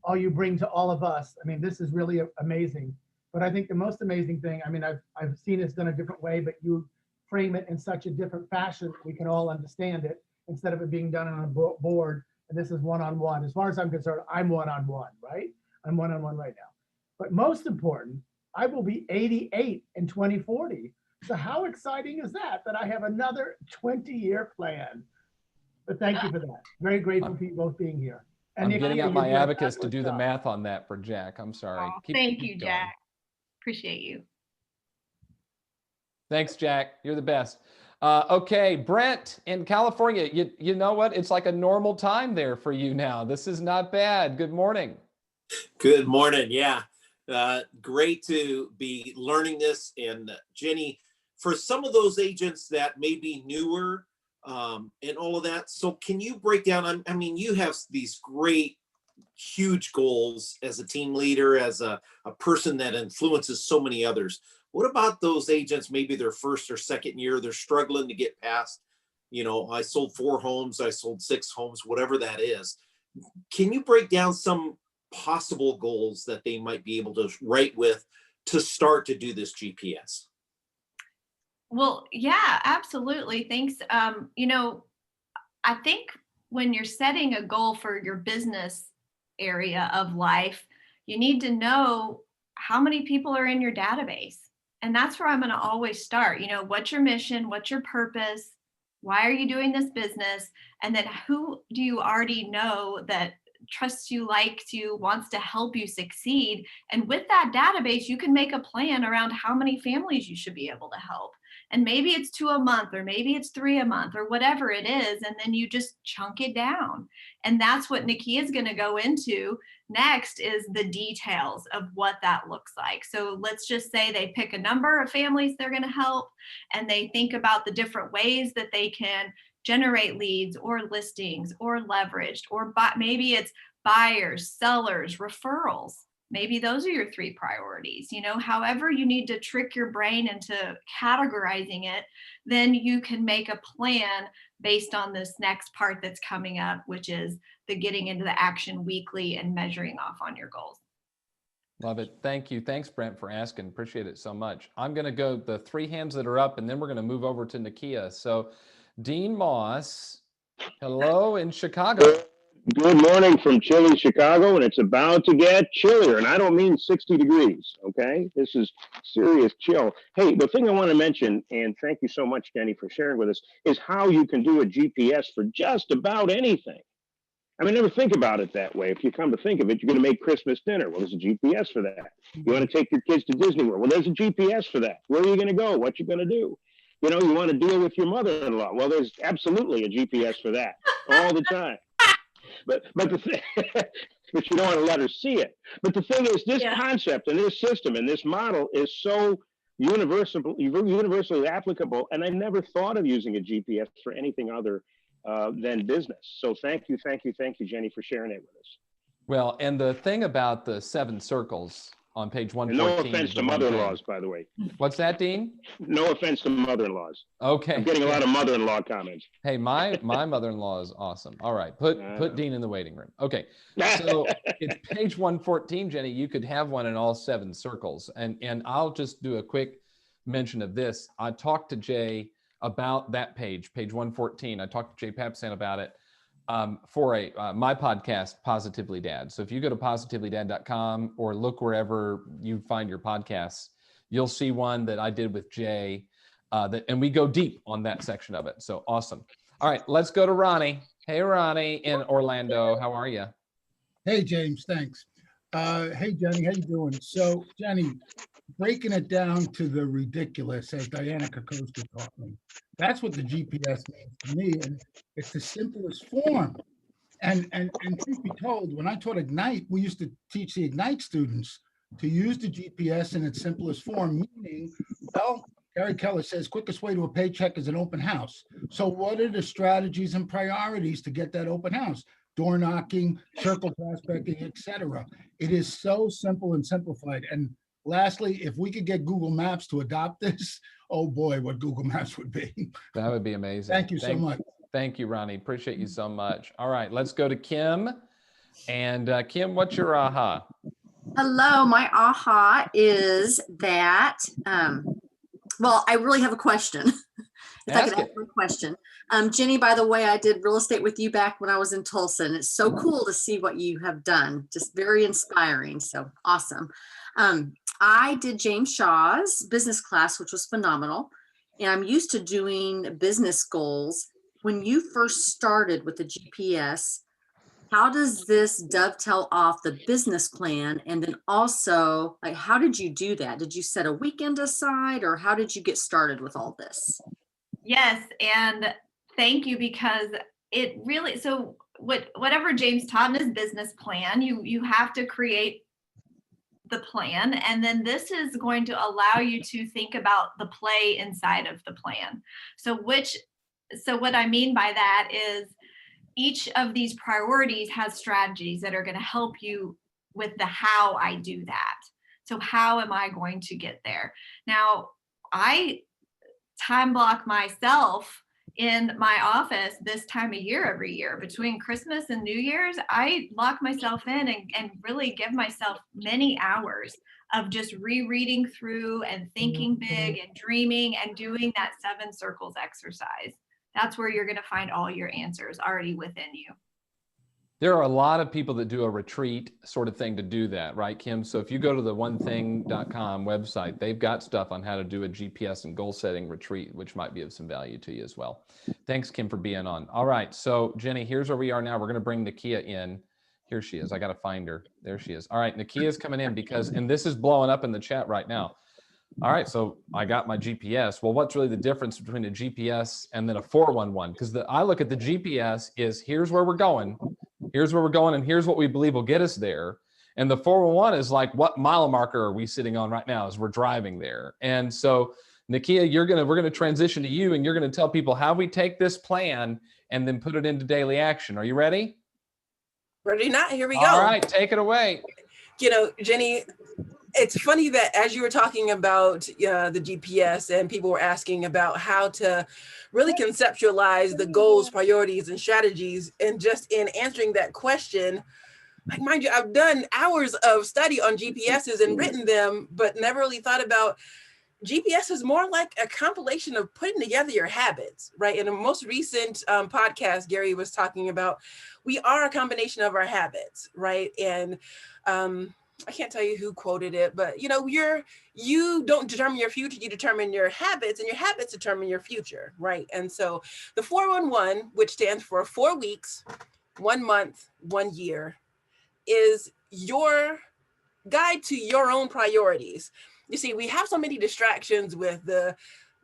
all you bring to all of us. I mean, this is really amazing. But I think the most amazing thing, I mean, I've seen this done a different way, but you frame it in such a different fashion that we can all understand it, instead of it being done on a board. And this is one-on-one. As far as I'm concerned, I'm one-on-one, right? I'm one-on-one right now. But most important, I will be 88 in 2040. So how exciting is that I have another 20-year plan? But thank you for that. Very grateful for you both being here. And I'm getting out my abacus to do the math on that for Jack. I'm sorry. Oh, thank you, Jack. Appreciate you. Thanks, Jack. You're the best. Okay, Brent in California, you know what? It's like a normal time there for you now. This is not bad. Good morning. Good morning. Yeah, great to be learning this. And Jennie, for some of those agents that may be newer and all of that, so can you break down, I mean, you have these great, huge goals as a team leader, as a person that influences so many others. What about those agents, maybe their first or second year, they're struggling to get past, I sold 4 homes, I sold 6 homes, whatever that is. Can you break down some possible goals that they might be able to write with to start to do this GPS? Well, yeah, absolutely. Thanks. I think when you're setting a goal for your business area of life, you need to know how many people are in your database. And that's where I'm going to always start. What's your mission? What's your purpose? Why are you doing this business? And then who do you already know that trusts you, likes you, wants to help you succeed? And with that database, you can make a plan around how many families you should be able to help. And maybe it's 2 a month, or maybe it's 3 a month, or whatever it is. And then you just chunk it down. And that's what Nikkia is going to go into next, is the details of what that looks like. So let's just say they pick a number of families they're going to help, and they think about the different ways that they can generate leads or listings or leveraged, or maybe it's buyers, sellers, referrals. Maybe those are your 3 priorities. However you need to trick your brain into categorizing it, then you can make a plan based on this next part that's coming up, which is the getting into the action weekly and measuring off on your goals. Love it. Thank you. Thanks, Brent, for asking. Appreciate it so much. I'm going to go the 3 hands that are up, and then we're going to move over to Nikkia. So Dean Moss, hello in Chicago. Good morning from chilly Chicago, and it's about to get chillier. And I don't mean 60 degrees, okay? This is serious chill. Hey, the thing I want to mention, and thank you so much, Jenny, for sharing with us, is how you can do a GPS for just about anything. I mean, never think about it that way. If you come to think of it, you're going to make Christmas dinner. Well, there's a GPS for that. You want to take your kids to Disney World. Well, there's a GPS for that. Where are you going to go? What you going to do? You want to deal with your mother-in-law. Well, there's absolutely a GPS for that all the time. But the thing, but you don't want to let her see it. But the thing is, this concept and this system and this model is so universally applicable. And I never thought of using a GPS for anything other than business. So thank you, Jenny, for sharing it with us. Well, and the thing about the 7 circles on page 114. And no offense to mother-in-laws, by the way. What's that, Dean? No offense to mother-in-laws. Okay. I'm getting a lot of mother-in-law comments. Hey, my mother-in-law is awesome. All right, put Dean in the waiting room. Okay, so it's page 114, Jenny. You could have one in all 7 circles, and I'll just do a quick mention of this. I talked to Jay about that page 114. I talked to Jay Papasan about it for my podcast, Positively Dad. So if you go to positivelydad.com or look wherever you find your podcasts, you'll see one that I did with Jay, and we go deep on that section of it. So awesome. All right, let's go to Ronnie. Hey, Ronnie in Orlando. How are you? Hey, James. Thanks. Hey, Jenny. How you doing? So, Jenny, breaking it down to the ridiculous, as Diana Kokoska taught me. That's what the GPS means to me, and it's the simplest form. And truth be told, when I taught Ignite, we used to teach the Ignite students to use the GPS in its simplest form, meaning, well, Gary Keller says, quickest way to a paycheck is an open house. So what are the strategies and priorities to get that open house? Door knocking, circle prospecting, etc. It is so simple and simplified. And lastly, if we could get Google Maps to adopt this, oh boy, what Google Maps would be. That would be amazing. Thank you so much. Thank you, Ronnie. Appreciate you so much. All right, let's go to Kim. And Kim, what's your aha? Hello, my aha is that, well, I really have a question. If I could ask a question. Jenny, by the way, I did real estate with you back when I was in Tulsa, and it's so cool to see what you have done. Just very inspiring. So awesome. I did James Shaw's business class, which was phenomenal. And I'm used to doing business goals. When you first started with the GPS, how does this dovetail off the business plan? And then also, like, how did you do that? Did you set a weekend aside, or how did you get started with all this? Yes, and thank you, because it really, so whatever James taught in his business plan, you have to create the plan, and then this is going to allow you to think about the play inside of the plan. So what I mean by that is each of these priorities has strategies that are going to help you with the how I do that. So how am I going to get there? Now, I time block myself in my office this time of year every year. Between Christmas and New Year's, I lock myself in and really give myself many hours of just rereading through and thinking big and dreaming and doing that 7 circles exercise. That's where you're going to find all your answers already within you. There are a lot of people that do a retreat sort of thing to do that, right, Kim? So if you go to the onething.com website, they've got stuff on how to do a GPS and goal setting retreat, which might be of some value to you as well. Thanks, Kim, for being on. All right, so Jenny, here's where we are now. We're going to bring Nikkia in. Here she is. I got to find her. There she is. All right, Nikkia's coming in because, and this is blowing up in the chat right now. All right, so I got my GPS. Well, what's really the difference between a GPS and then a 411? Because I look at the GPS is here's where we're going, and here's what we believe will get us there. And the 411 is like, what mile marker are we sitting on right now as we're driving there? And so, Nikkia, we're gonna transition to you, and you're gonna tell people how we take this plan and then put it into daily action. Are you ready? Ready not? Here we go. All right, take it away. You know, Jenny, it's funny that as you were talking about the GPS and people were asking about how to really conceptualize the goals, priorities, and strategies, and just in answering that question, like, mind you, I've done hours of study on GPSs and written them, but never really thought about GPS is more like a compilation of putting together your habits, right? In the most recent podcast, Gary was talking about, we are a combination of our habits, right? And I can't tell you who quoted it, but you know, you don't determine your future, you determine your habits, and your habits determine your future, right? And so the 411, which stands for 4 weeks, 1 month, 1 year, is your guide to your own priorities. You see, we have so many distractions with the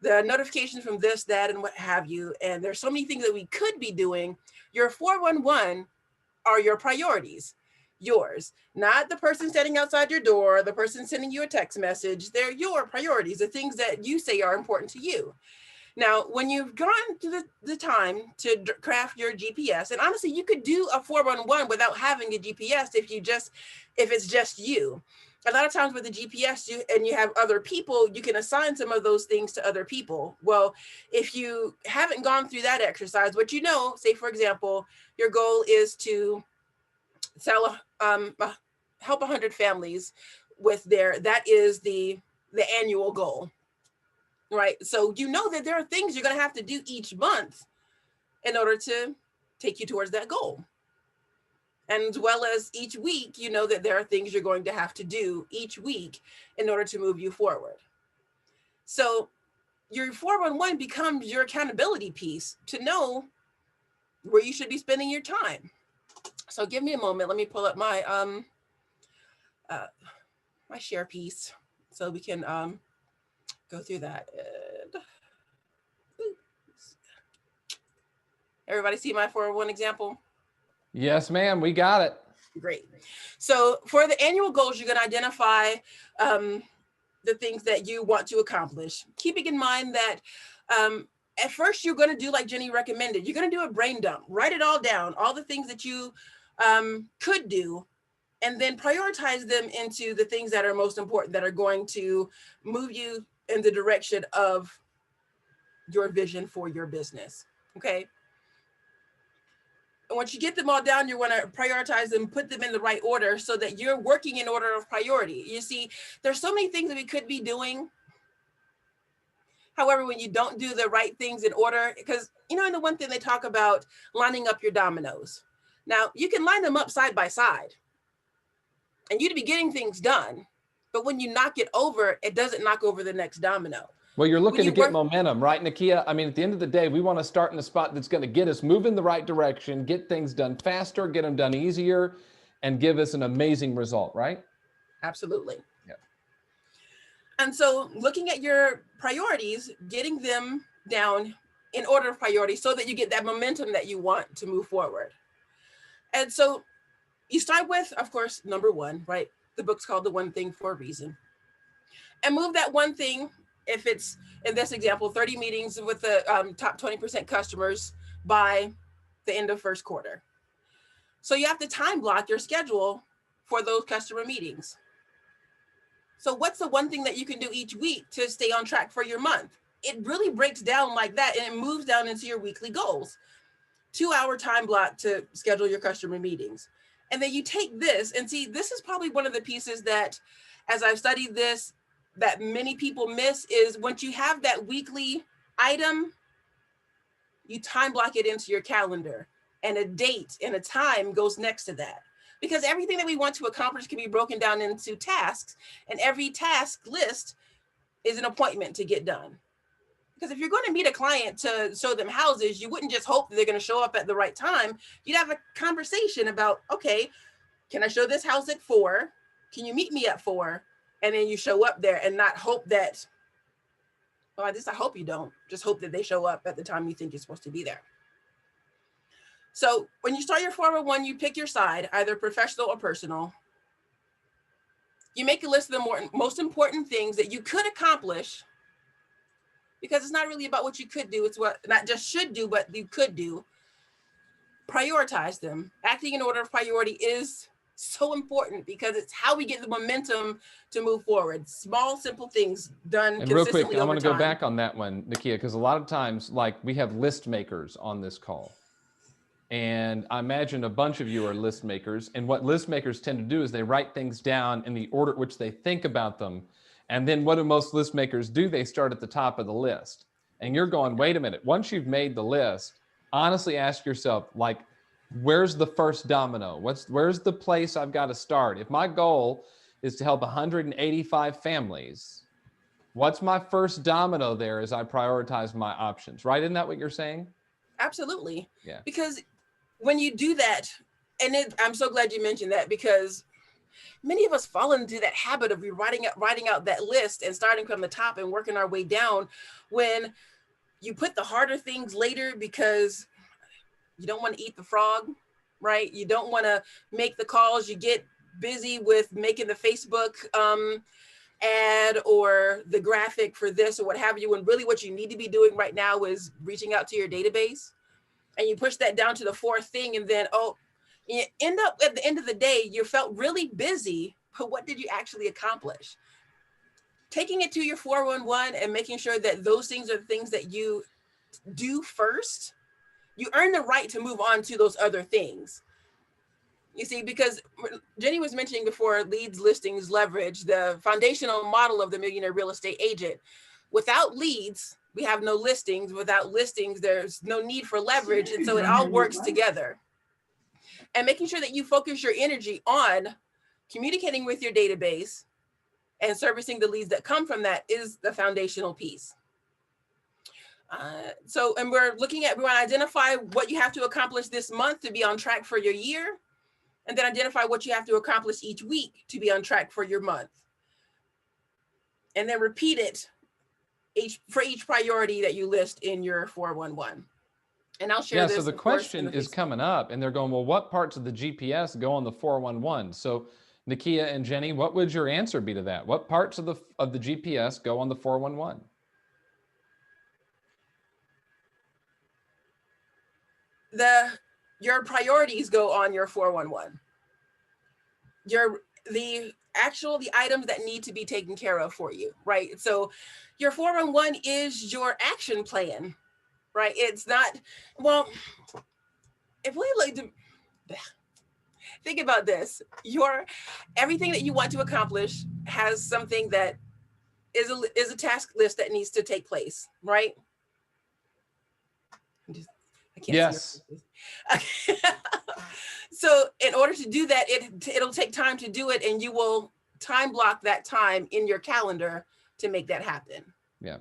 notifications from this, that, and what have you. And there's so many things that we could be doing. Your 411 are your priorities, yours, not the person standing outside your door, the person sending you a text message. They're your priorities, the things that you say are important to you. Now, when you've gone to the time to craft your GPS, and honestly, you could do a 411 without having a GPS if it's just you. A lot of times with the GPS and you have other people, you can assign some of those things to other people. Well, if you haven't gone through that exercise, what you know, say for example, your goal is to help 100 families with that is the annual goal, right? So you know that there are things you're going to have to do each month in order to take you towards that goal. And as well as each week, you know that there are things you're going to have to do each week in order to move you forward. So your 411 becomes your accountability piece to know where you should be spending your time. So give me a moment. Let me pull up my my share piece so we can go through that. Everybody see my 401 example? Yes, ma'am. We got it. Great. So for the annual goals, you're going to identify the things that you want to accomplish. Keeping in mind that at first you're going to do like Jenny recommended. You're going to do a brain dump. Write it all down, all the things that you could do, and then prioritize them into the things that are most important, that are going to move you in the direction of your vision for your business. Okay. And once you get them all down, you want to prioritize them, put them in the right order so that you're working in order of priority. You see, there's so many things that we could be doing. However, when you don't do the right things in order, because, you know, in the one thing they talk about lining up your dominoes. Now, you can line them up side by side and you'd be getting things done. But when you knock it over, it doesn't knock over the next domino. Well, you're looking to get momentum, right, Nikkia? I mean, at the end of the day, we want to start in a spot that's going to get us moving the right direction, get things done faster, get them done easier, and give us an amazing result, right? Absolutely. Yeah. And so looking at your priorities, getting them down in order of priority so that you get that momentum that you want to move forward. And so you start with, of course, number one, right? The book's called The One Thing for a Reason. And move that one thing. If it's, in this example, 30 meetings with the top 20% customers by the end of first quarter. So you have to time block your schedule for those customer meetings. So what's the one thing that you can do each week to stay on track for your month? it really breaks down like that, and it moves down into your weekly goals. 2-hour time block to schedule your customer meetings. And then you take this and see, this is probably one of the pieces that, as I've studied this, that many people miss is once you have that weekly item, you time block it into your calendar, and a date and a time goes next to that. Because everything that we want to accomplish can be broken down into tasks, and every task list is an appointment to get done. Because if you're going to meet a client to show them houses, you wouldn't just hope that they're going to show up at the right time. You'd have a conversation about, okay, can I show this house at 4? Can you meet me at 4? And then you show up there and not hope that, well, I hope you don't. Just hope that they show up at the time you think you're supposed to be there. So when you start your 401, you pick your side, either professional or personal. You make a list of the most important things that you could accomplish, because it's not really about what you could do. It's what not just should do, but you could do. Prioritize them. Acting in order of priority is so important because it's how we get the momentum to move forward. Small, simple things done and real consistently. quick, I want to go back on that one, Nikkia, because a lot of times, like, we have list makers on this call. And I imagine a bunch of you are list makers. And what list makers tend to do is they write things down in the order at which they think about them. And then what do most list makers do? They start at the top of the list. And you're going, wait a minute. Once you've made the list, honestly ask yourself, like, where's the first domino? Where's the place I've got to start? If my goal is to help 185 families, what's my first domino there as I prioritize my options, right? Isn't that what you're saying? Absolutely. Yeah. Because when you do that, and I'm so glad you mentioned that, because many of us fall into that habit of writing out that list and starting from the top and working our way down, when you put the harder things later because you don't want to eat the frog, right? You don't want to make the calls. You get busy with making the Facebook ad or the graphic for this or what have you. And really what you need to be doing right now is reaching out to your database. And you push that down to the fourth thing. And then, you end up at the end of the day, you felt really busy, but what did you actually accomplish? Taking it to your 411 and making sure that those things are things that you do first, you earn the right to move on to those other things. You see, because Jenny was mentioning before, leads, listings, leverage, the foundational model of the millionaire real estate agent. Without leads, we have no listings. Without listings, there's no need for leverage. And so it all works together. And making sure that you focus your energy on communicating with your database and servicing the leads that come from that is the foundational piece. And we want to identify what you have to accomplish this month to be on track for your year, and then identify what you have to accomplish each week to be on track for your month. And then repeat it for each priority that you list in your 411. And I'll share this. So the question is coming up, and they're going, well, what parts of the GPS go on the 411? So Nikkia and Jenny, what would your answer be to that? What parts of the GPS go on the 411? Your priorities go on your 411. The items that need to be taken care of for you, right? So your 411 is your action plan, right? It's not, well, if we like to think about this, everything that you want to accomplish has something that is a task list that needs to take place, right? I can't yes. See so in order to do that, it'll take time to do it, and you will time block that time in your calendar to make that happen. Yeah.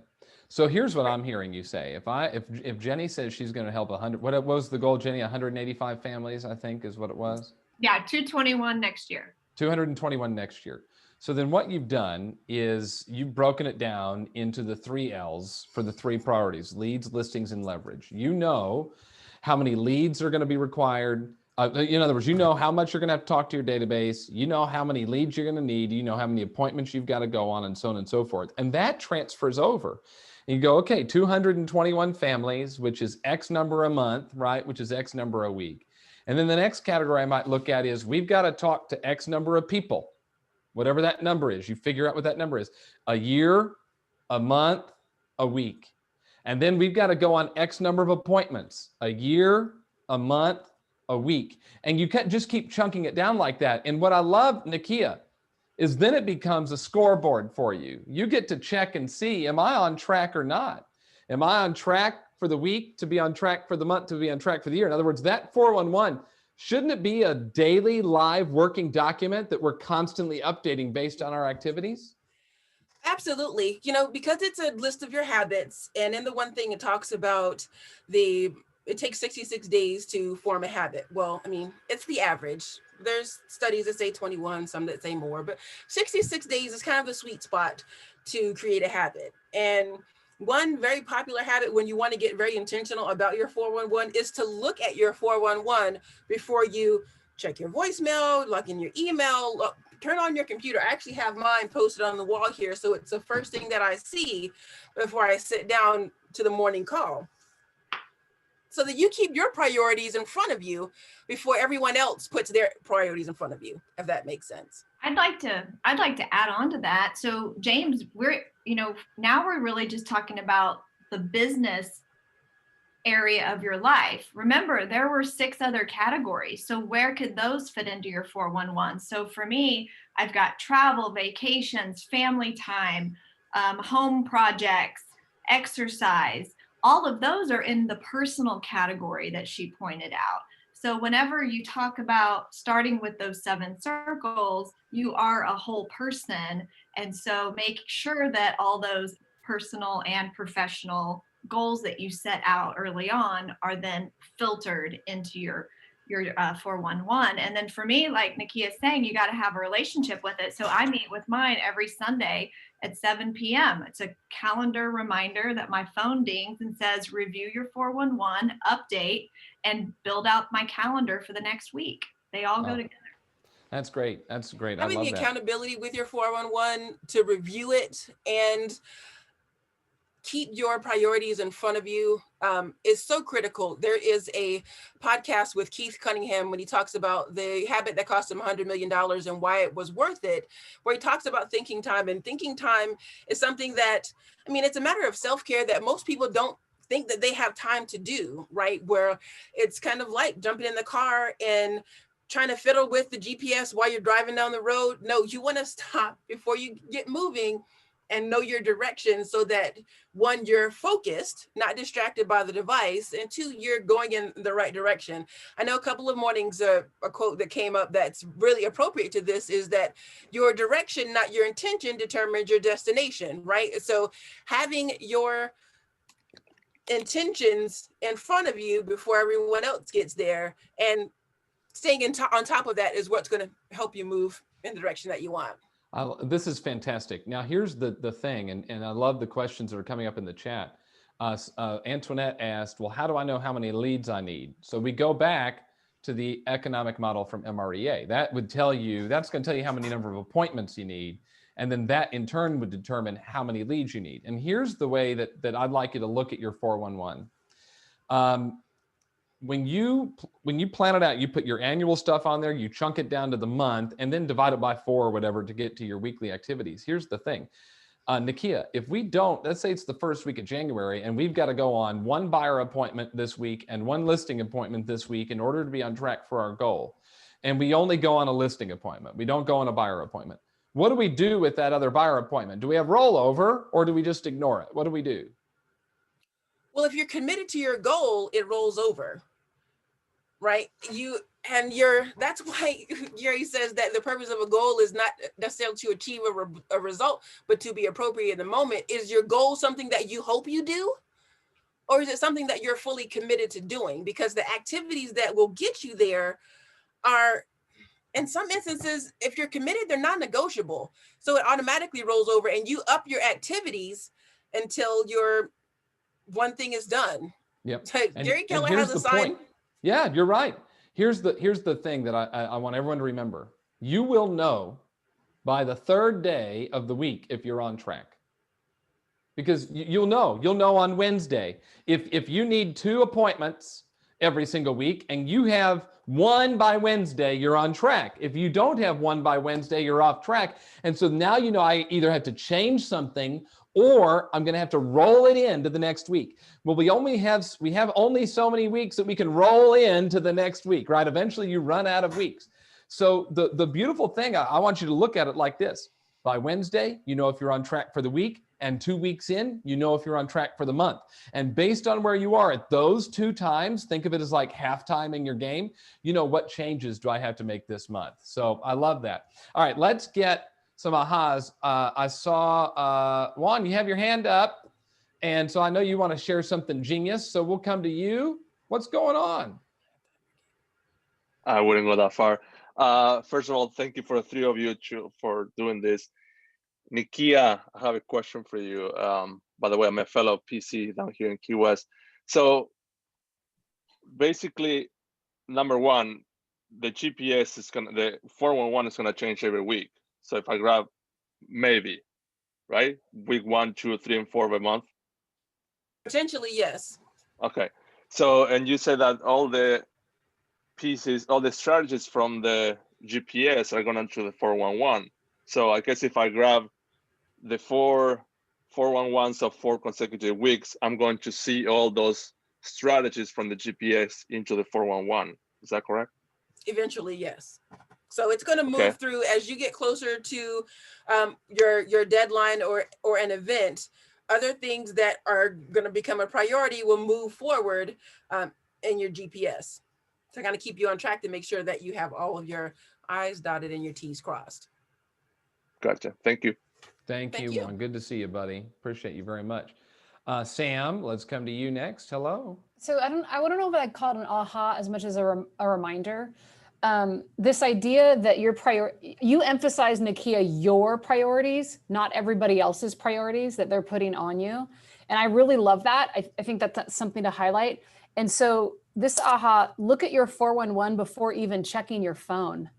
So here's what I'm hearing you say. If Jenny says she's going to help 100, what was the goal, Jenny? 185 families, I think, is what it was. Yeah, 221 next year. 221 next year. So then what you've done is you've broken it down into the 3 L's for the 3 priorities: leads, listings, and leverage. You know how many leads are going to be required. In other words, you know how much you're going to have to talk to your database. You know how many leads you're going to need. You know how many appointments you've got to go on, and so on and so forth. And that transfers over. And you go, okay, 221 families, which is X number a month, right? Which is X number a week. And then the next category I might look at is we've got to talk to X number of people. Whatever that number is, you figure out what that number is. A year, a month, a week. And then we've got to go on X number of appointments, a year, a month, a week. And you can't just keep chunking it down like that. And what I love, Nikkia, is then it becomes a scoreboard for you. You get to check and see, am I on track or not? Am I on track for the week to be on track for the month to be on track for the year? In other words, that 411, shouldn't it be a daily live working document that we're constantly updating based on our activities? Absolutely. Because it's a list of your habits, and in the one thing it talks about it takes 66 days to form a habit. Well, I mean, it's the average. There's studies that say 21, some that say more, but 66 days is kind of the sweet spot to create a habit. And one very popular habit when you want to get very intentional about your 411 is to look at your 411 before you check your voicemail, log in your email, turn on your computer. I actually have mine posted on the wall here, so it's the first thing that I see before I sit down to the morning call, so that you keep your priorities in front of you before everyone else puts their priorities in front of you, if that makes sense. I'd like to add on to that. So James, now we're really just talking about the business area of your life. Remember, there were 6 other categories. So where could those fit into your 411? So for me, I've got travel, vacations, family time, home projects, exercise. All of those are in the personal category that she pointed out. So whenever you talk about starting with those 7 circles, you are a whole person. And so make sure that all those personal and professional goals that you set out early on are then filtered into your 411. And then for me, like Nikkia is saying, you got to have a relationship with it. So I meet with mine every Sunday at 7 p.m. It's a calendar reminder that my phone dings and says, review your 411, update, and build out my calendar for the next week. They all go together. That's great. That's great. Having the accountability with your 411 to review it and keep your priorities in front of you is so critical. There is a podcast with Keith Cunningham when he talks about the habit that cost him $100 million and why it was worth it, where he talks about thinking time. And thinking time is something that, I mean, it's a matter of self-care that most people don't think that they have time to do, right? Where it's kind of like jumping in the car and trying to fiddle with the GPS while you're driving down the road. No, you want to stop before you get moving and know your direction, so that 1, you're focused, not distracted by the device, and 2, you're going in the right direction. I know a couple of mornings, a quote that came up that's really appropriate to this is that your direction, not your intention, determines your destination, right? So having your intentions in front of you before everyone else gets there and staying on top of that is what's going to help you move in the direction that you want. This is fantastic. Now, here's the thing, and I love the questions that are coming up in the chat. Antoinette asked, well, how do I know how many leads I need? So we go back to the economic model from MREA. That would tell you, that's going to tell you how many number of appointments you need. And then that in turn would determine how many leads you need. And here's the way that I'd like you to look at your 411. When you plan it out, you put your annual stuff on there, you chunk it down to the month, and then divide it by 4 or whatever to get to your weekly activities. Here's the thing, Nikkia, if we don't, let's say it's the first week of January, and we've got to go on 1 buyer appointment this week and 1 listing appointment this week in order to be on track for our goal, and we only go on a listing appointment, we don't go on a buyer appointment. What do we do with that other buyer appointment? Do we have rollover, or do we just ignore it? What do we do? Well, if you're committed to your goal, it rolls over. Right? That's why Gary says that the purpose of a goal is not necessarily to achieve a result, but to be appropriate in the moment. Is your goal something that you hope you do? Or is it something that you're fully committed to doing? Because the activities that will get you there are, in some instances, if you're committed, they're non-negotiable. So it automatically rolls over and you up your activities until your one thing is done. Yep. So Gary Keller has a sign. Yeah, you're right. Here's the thing that I want everyone to remember. You will know by the 3rd day of the week if you're on track. Because you'll know on Wednesday. If you need 2 appointments every single week and you have one by Wednesday, you're on track. If you don't have one by Wednesday, you're off track. And so now, you know, I either have to change something or I'm going to have to roll it into the next week. Well, we have only so many weeks that we can roll into the next week, right? Eventually you run out of weeks. So the beautiful thing, I want you to look at it like this. By Wednesday, you know if you're on track for the week, and 2 weeks in, you know if you're on track for the month. And based on where you are at those 2 times, think of it as like halftime in your game. You know, what changes do I have to make this month? So I love that. All right, let's get some ahas. I saw, Juan, you have your hand up. And so I know you want to share something genius. So we'll come to you. What's going on? I wouldn't go that far. First of all, thank you for the 3 of you for doing this. Nikkia, I have a question for you. By the way, I'm a fellow PC down here in Key West. So basically, number one, the GPS the 411 is gonna change every week. So if I grab maybe, right? Week 1, 2, 3, and 4 of a month? Potentially, yes. Okay. So, and you said that all the pieces, all the strategies from the GPS are going into the 411. So I guess if I grab the 411s of 4 consecutive weeks, I'm going to see all those strategies from the GPS into the 411. Is that correct? Eventually, yes. So it's going to move through as you get closer to your deadline or an event. Other things that are going to become a priority will move forward in your GPS to kind of keep you on track to make sure that you have all of your I's dotted and your T's crossed. Gotcha. Thank you. Thank you, Juan. Good to see you, buddy. Appreciate you very much. Sam, let's come to you next. Hello. So I don't know if I'd call it an aha as much as a reminder. This idea that you emphasize, Nikkia, your priorities, not everybody else's priorities that they're putting on you. And I really love that. I think that's something to highlight. And so this aha, look at your 411 before even checking your phone.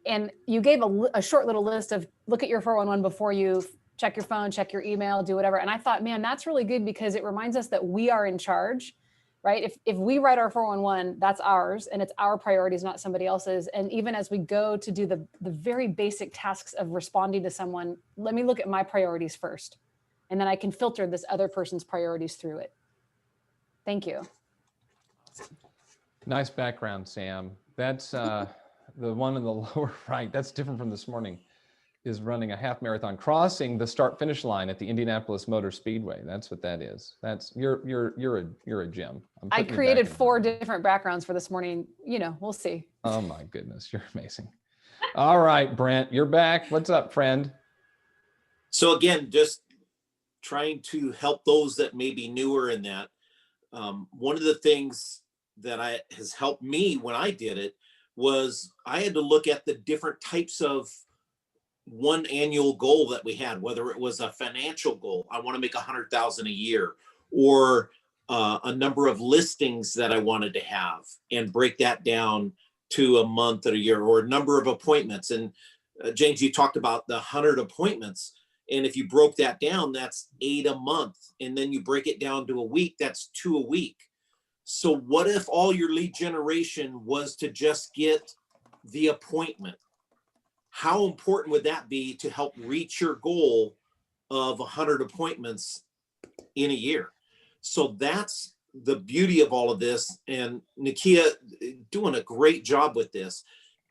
And you gave a short little list of look at your 411 before you check your phone, check your email, do whatever. And I thought, man, that's really good because it reminds us that we are in charge, right? If we write our 411, that's ours and it's our priorities, not somebody else's. And even as we go to do the very basic tasks of responding to someone, let me look at my priorities first. And then I can filter this other person's priorities through it. Thank you. Nice background, Sam. That's the one in the lower right. That's different from this morning. Is running a half marathon, crossing the start finish line at the Indianapolis Motor Speedway. That's what that is. That's you're a gem. I created 4 different backgrounds for this morning. You know, we'll see. Oh my goodness, you're amazing. All right, Brent, you're back. What's up, friend? So again, just trying to help those that may be newer in that. One of the things that has helped me when I did it was I had to look at the different types of one annual goal that we had, whether it was a financial goal, I want to make 100,000 a year, or a number of listings that I wanted to have and break that down to a month or a year, or a number of appointments. And James, you talked about the 100 appointments. And if you broke that down, that's 8 a month. And then you break it down to a week, that's 2 a week. So what if all your lead generation was to just get the appointment? How important would that be to help reach your goal of 100 appointments in a year? So that's the beauty of all of this. And Nikkia doing a great job with this.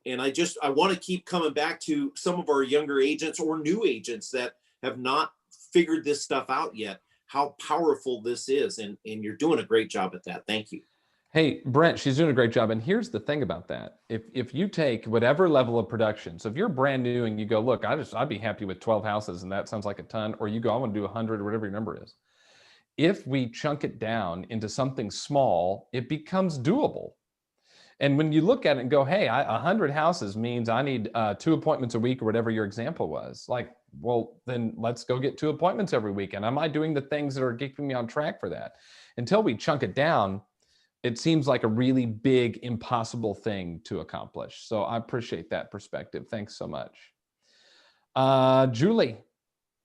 And I want to keep coming back to some of our younger agents or new agents that have not figured this stuff out yet, how powerful this is. And you're doing a great job at that. Thank you. Hey, Brent, she's doing a great job. And here's the thing about that. If you take whatever level of production, so if you're brand new and you go, look, I'd be happy with 12 houses and that sounds like a ton, or you go, I want to do 100 or whatever your number is. If we chunk it down into something small, it becomes doable. And when you look at it and go, hey, 100 houses means I need 2 appointments a week or whatever your example was, like, well, then let's go get 2 appointments every week. And am I doing the things that are keeping me on track for that? Until we chunk it down, it seems like a really big, impossible thing to accomplish. So I appreciate that perspective. Thanks so much. Julie,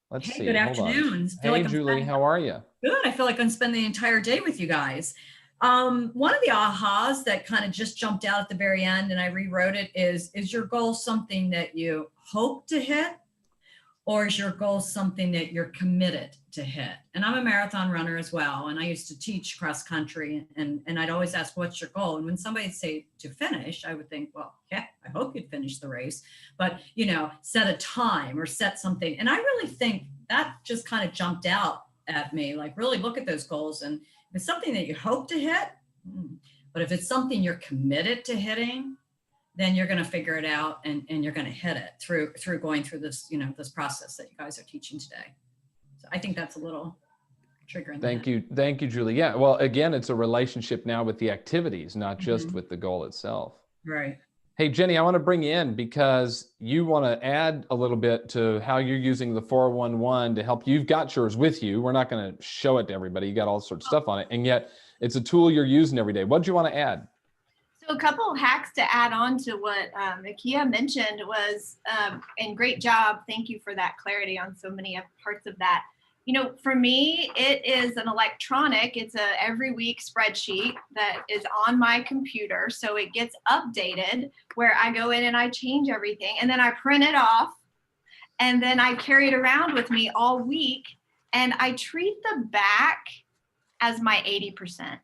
let's see. Good afternoon. Hey, Julie, how are you? Good. I feel like I'm spending the entire day with you guys. One of the ahas that kind of just jumped out at the very end, and I rewrote it, is your goal something that you hope to hit, or is your goal something that you're committed to hit? And I'm a marathon runner as well. And I used to teach cross country, and I'd always ask, what's your goal? And when somebody'd say to finish, I would think, well, yeah, I hope you'd finish the race, but set a time or set something. And I really think that just kind of jumped out at me, like really look at those goals. And if it's something that you hope to hit, but if it's something you're committed to hitting, then you're going to figure it out and you're going to hit it through going through this, this process that you guys are teaching today. So I think that's a little triggering. Thank you, Julie. Yeah. Well, again, it's a relationship now with the activities, not just with the goal itself. Right. Hey, Jenny, I want to bring you in because you want to add a little bit to how you're using the 411 to help. You've got yours with you. We're not going to show it to everybody. You got all sorts of stuff on it. And yet it's a tool you're using every day. What do you want to add? So a couple of hacks to add on to what Nikkia mentioned was, and great job. Thank you for that clarity on so many parts of that. For me, it is an electronic, it's a every week spreadsheet that is on my computer. So it gets updated where I go in and I change everything and then I print it off and then I carry it around with me all week. And I treat the back as my 80%.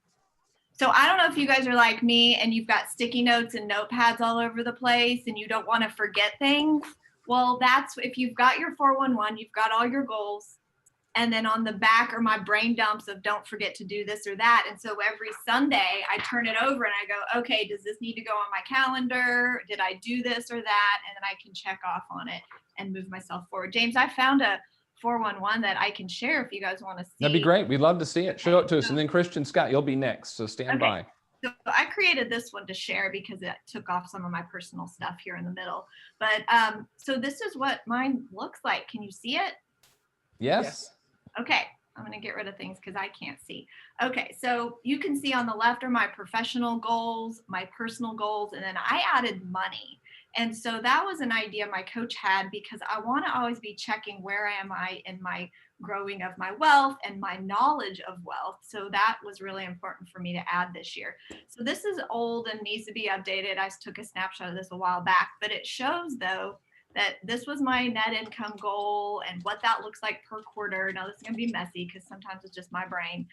So I don't know if you guys are like me and you've got sticky notes and notepads all over the place and you don't want to forget things. Well, that's if you've got your 411, you've got all your goals. And then on the back are my brain dumps of don't forget to do this or that. And so every Sunday I turn it over and I go, okay, does this need to go on my calendar? Did I do this or that? And then I can check off on it and move myself forward. James, I found a 411 that I can share if you guys want to see. That'd be great. We'd love to see it. Show it to us. And then Christian Scott, you'll be next. So stand by. So I created this one to share because it took off some of my personal stuff here in the middle. But so this is what mine looks like. Can you see it? Yes. Okay. I'm going to get rid of things because I can't see. Okay. So you can see on the left are my professional goals, my personal goals, and then I added money. And so that was an idea my coach had because I want to always be checking where am I in my growing of my wealth and my knowledge of wealth. So that was really important for me to add this year. So this is old and needs to be updated. I took a snapshot of this a while back, but it shows though that this was my net income goal and what that looks like per quarter. Now this is going to be messy because sometimes it's just my brain.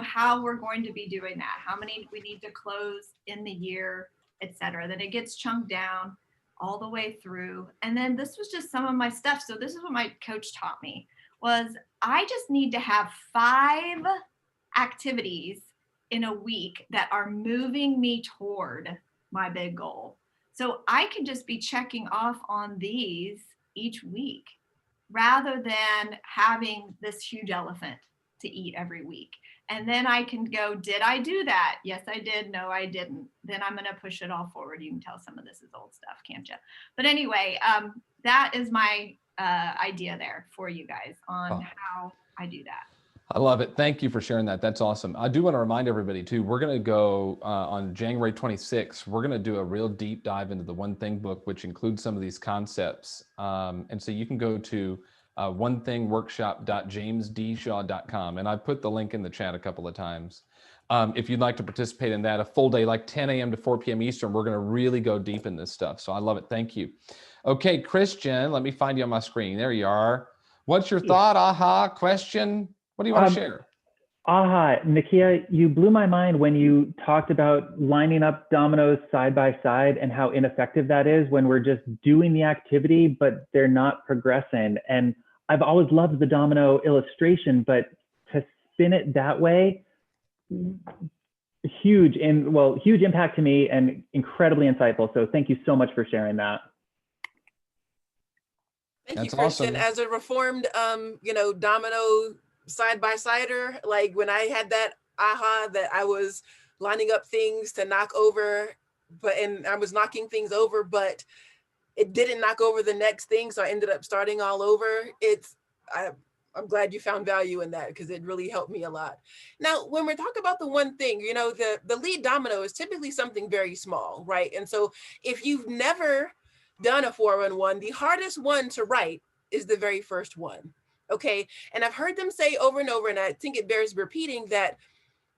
How we're going to be doing that, how many we need to close in the year, etc. Then it gets chunked down all the way through. And then this was just some of my stuff. So this is what my coach taught me was I just need to have 5 activities in a week that are moving me toward my big goal. So I can just be checking off on these each week rather than having this huge elephant to eat every week. And then I can go, did I do that? Yes, I did. No, I didn't. Then I'm going to push it all forward. You can tell some of this is old stuff, can't you? But anyway, that is my idea there for you guys on how I do that. I love it. Thank you for sharing that. That's awesome. I do want to remind everybody too, we're going to go on January 26th, we're going to do a real deep dive into the One Thing book, which includes some of these concepts. And so you can go to onethingworkshop.jamesdshaw.com. And I put the link in the chat a couple of times. If you'd like to participate in that, a full day, like 10 a.m. to 4 p.m. Eastern, we're going to really go deep in this stuff. So I love it. Thank you. Okay, Christian, let me find you on my screen. There you are. What's your thought, aha, question? What do you want to share? Nikkia, you blew my mind when you talked about lining up dominoes side by side and how ineffective that is when we're just doing the activity, but they're not progressing. And I've always loved the domino illustration, but to spin it that way, huge impact to me and incredibly insightful. So thank you so much for sharing that. Thank you, Christian. Awesome. As a reformed, domino side-by-sider, like when I had that aha that I was lining up things to knock over, and I was knocking things over, but it didn't knock over the next thing. So I ended up starting all over. I'm glad you found value in that because it really helped me a lot. Now, when we're talking about the one thing, the lead domino is typically something very small, right? And so if you've never done a 411, the hardest one to write is the very first one. Okay. And I've heard them say over and over, and I think it bears repeating that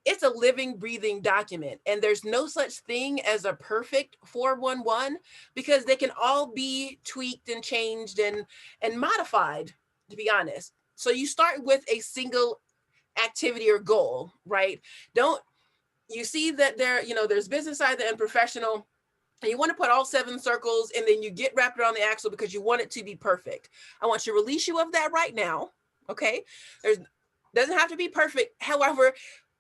it's a living, breathing document. And there's no such thing as a perfect 411 because they can all be tweaked and changed and modified, to be honest. So you start with a single activity or goal, right? You see that there's business side and professional, and you want to put all 7 circles, and then you get wrapped around the axle because you want it to be perfect. I want to release you of that right now. Okay. Doesn't have to be perfect. However,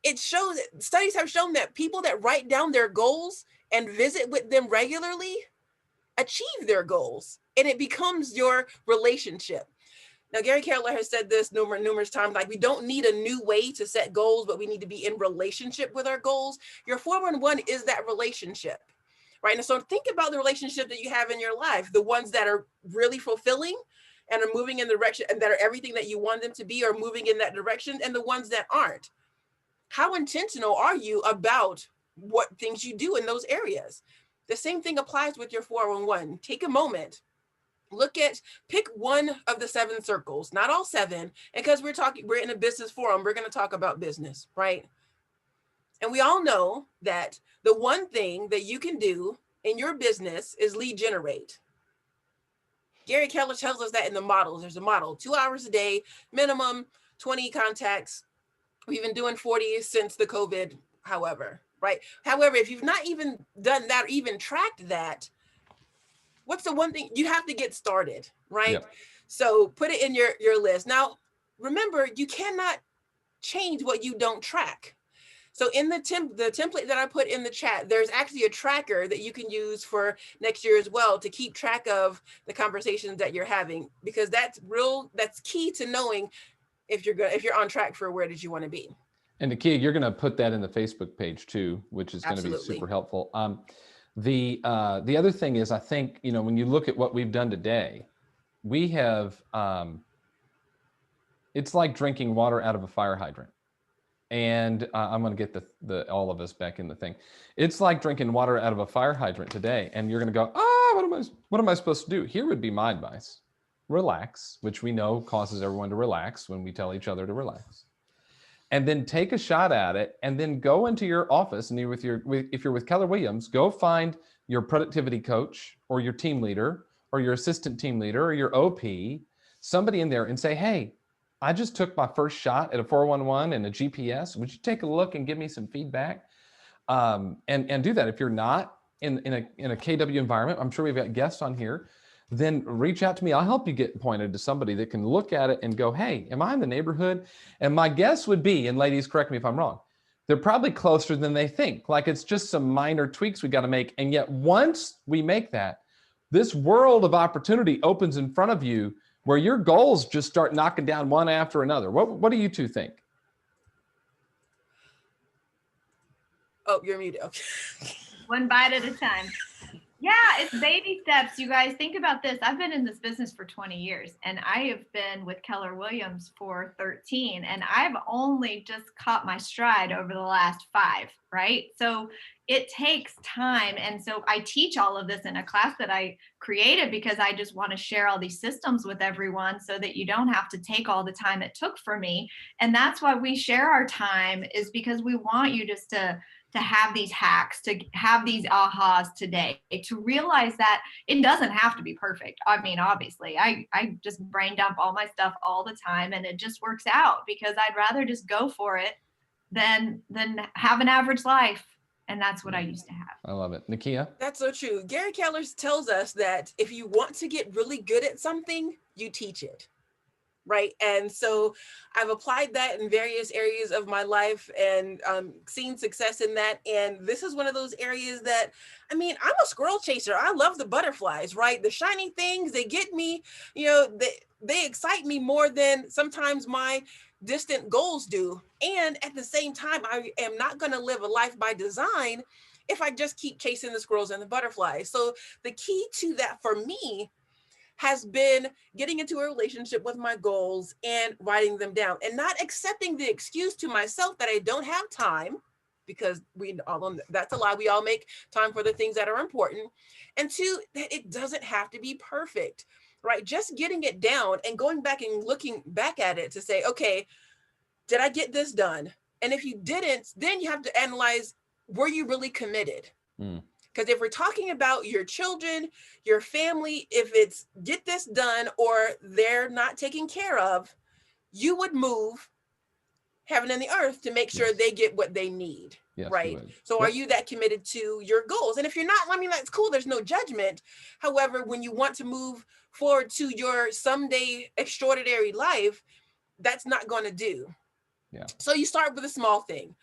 studies have shown that people that write down their goals and visit with them regularly achieve their goals, and it becomes your relationship. Now, Gary Keller has said this numerous times, like we don't need a new way to set goals, but we need to be in relationship with our goals. Your 411 is that relationship, right? And so think about the relationship that you have in your life, the ones that are really fulfilling and are moving in the direction and that are everything that you want them to be or moving in that direction, and the ones that aren't. How intentional are you about what things you do in those areas? The same thing applies with your 411. Take a moment. Pick one of the 7 circles, not all 7. And because we're in a business forum, we're going to talk about business, right? And we all know that the one thing that you can do in your business is lead generate. Gary Keller tells us that in the models. There's a model, 2 hours a day, minimum 20 contacts. We've been doing 40 since the COVID, however, right? However, if you've not even done that, or even tracked that, what's the one thing you have to get started, right? Yep. So put it in your list. Now, remember, you cannot change what you don't track. So in the template that I put in the chat, there's actually a tracker that you can use for next year as well to keep track of the conversations that you're having, because that's key to knowing if you're on track for where did you want to be. And Nikkia, you're going to put that in the Facebook page too, which is going to be super helpful. The other thing is, I think, when you look at what we've done today, we have, it's like drinking water out of a fire hydrant. And I'm going to get the all of us back in the thing. It's like drinking water out of a fire hydrant today. And you're going to go, what am I supposed to do? Here would be my advice. Relax, which we know causes everyone to relax when we tell each other to relax. And then take a shot at it, and then go into your office, and if you're with Keller Williams, go find your productivity coach or your team leader or your assistant team leader or your OP, somebody in there, and say, hey, I just took my first shot at a 411 and a GPS. Would you take a look and give me some feedback? And do that. If you're not in a KW environment, I'm sure we've got guests on here, then reach out to me. I'll help you get pointed to somebody that can look at it and go, hey, am I in the neighborhood? And my guess would be, and ladies, correct me if I'm wrong, they're probably closer than they think. Like it's just some minor tweaks we got to make. And yet once we make that, this world of opportunity opens in front of you where your goals just start knocking down one after another. What do you two think? Oh, you're muted. Okay. One bite at a time. Yeah, it's baby steps. You guys think about this. I've been in this business for 20 years, and I have been with Keller Williams for 13, and I've only just caught my stride over the last 5, right? So it takes time. And so I teach all of this in a class that I created because I just want to share all these systems with everyone so that you don't have to take all the time it took for me. And that's why we share our time, is because we want you just to have these hacks, to have these ahas today, to realize that it doesn't have to be perfect. I mean, obviously, I just brain dump all my stuff all the time, and it just works out because I'd rather just go for it than have an average life. And that's what I used to have. I love it. Nikkia? That's so true. Gary Keller tells us that if you want to get really good at something, you teach it. Right. And so I've applied that in various areas of my life and seen success in that. And this is one of those areas that, I mean, I'm a squirrel chaser. I love the butterflies, right? The shiny things, they get me, they excite me more than sometimes my distant goals do. And at the same time, I am not going to live a life by design if I just keep chasing the squirrels and the butterflies. So the key to that for me has been getting into a relationship with my goals and writing them down, and not accepting the excuse to myself that I don't have time, because that's a lie. We all make time for the things that are important. And 2, that it doesn't have to be perfect, right? Just getting it down and going back and looking back at it to say, okay, did I get this done? And if you didn't, then you have to analyze, were you really committed? Because if we're talking about your children, your family, if it's get this done or they're not taken care of, you would move heaven and the earth to make sure they get what they need. Yes, right? So are you that committed to your goals? And if you're not, I mean, that's cool. There's no judgment. However, when you want to move forward to your someday extraordinary life, that's not going to do. Yeah. So you start with a small thing.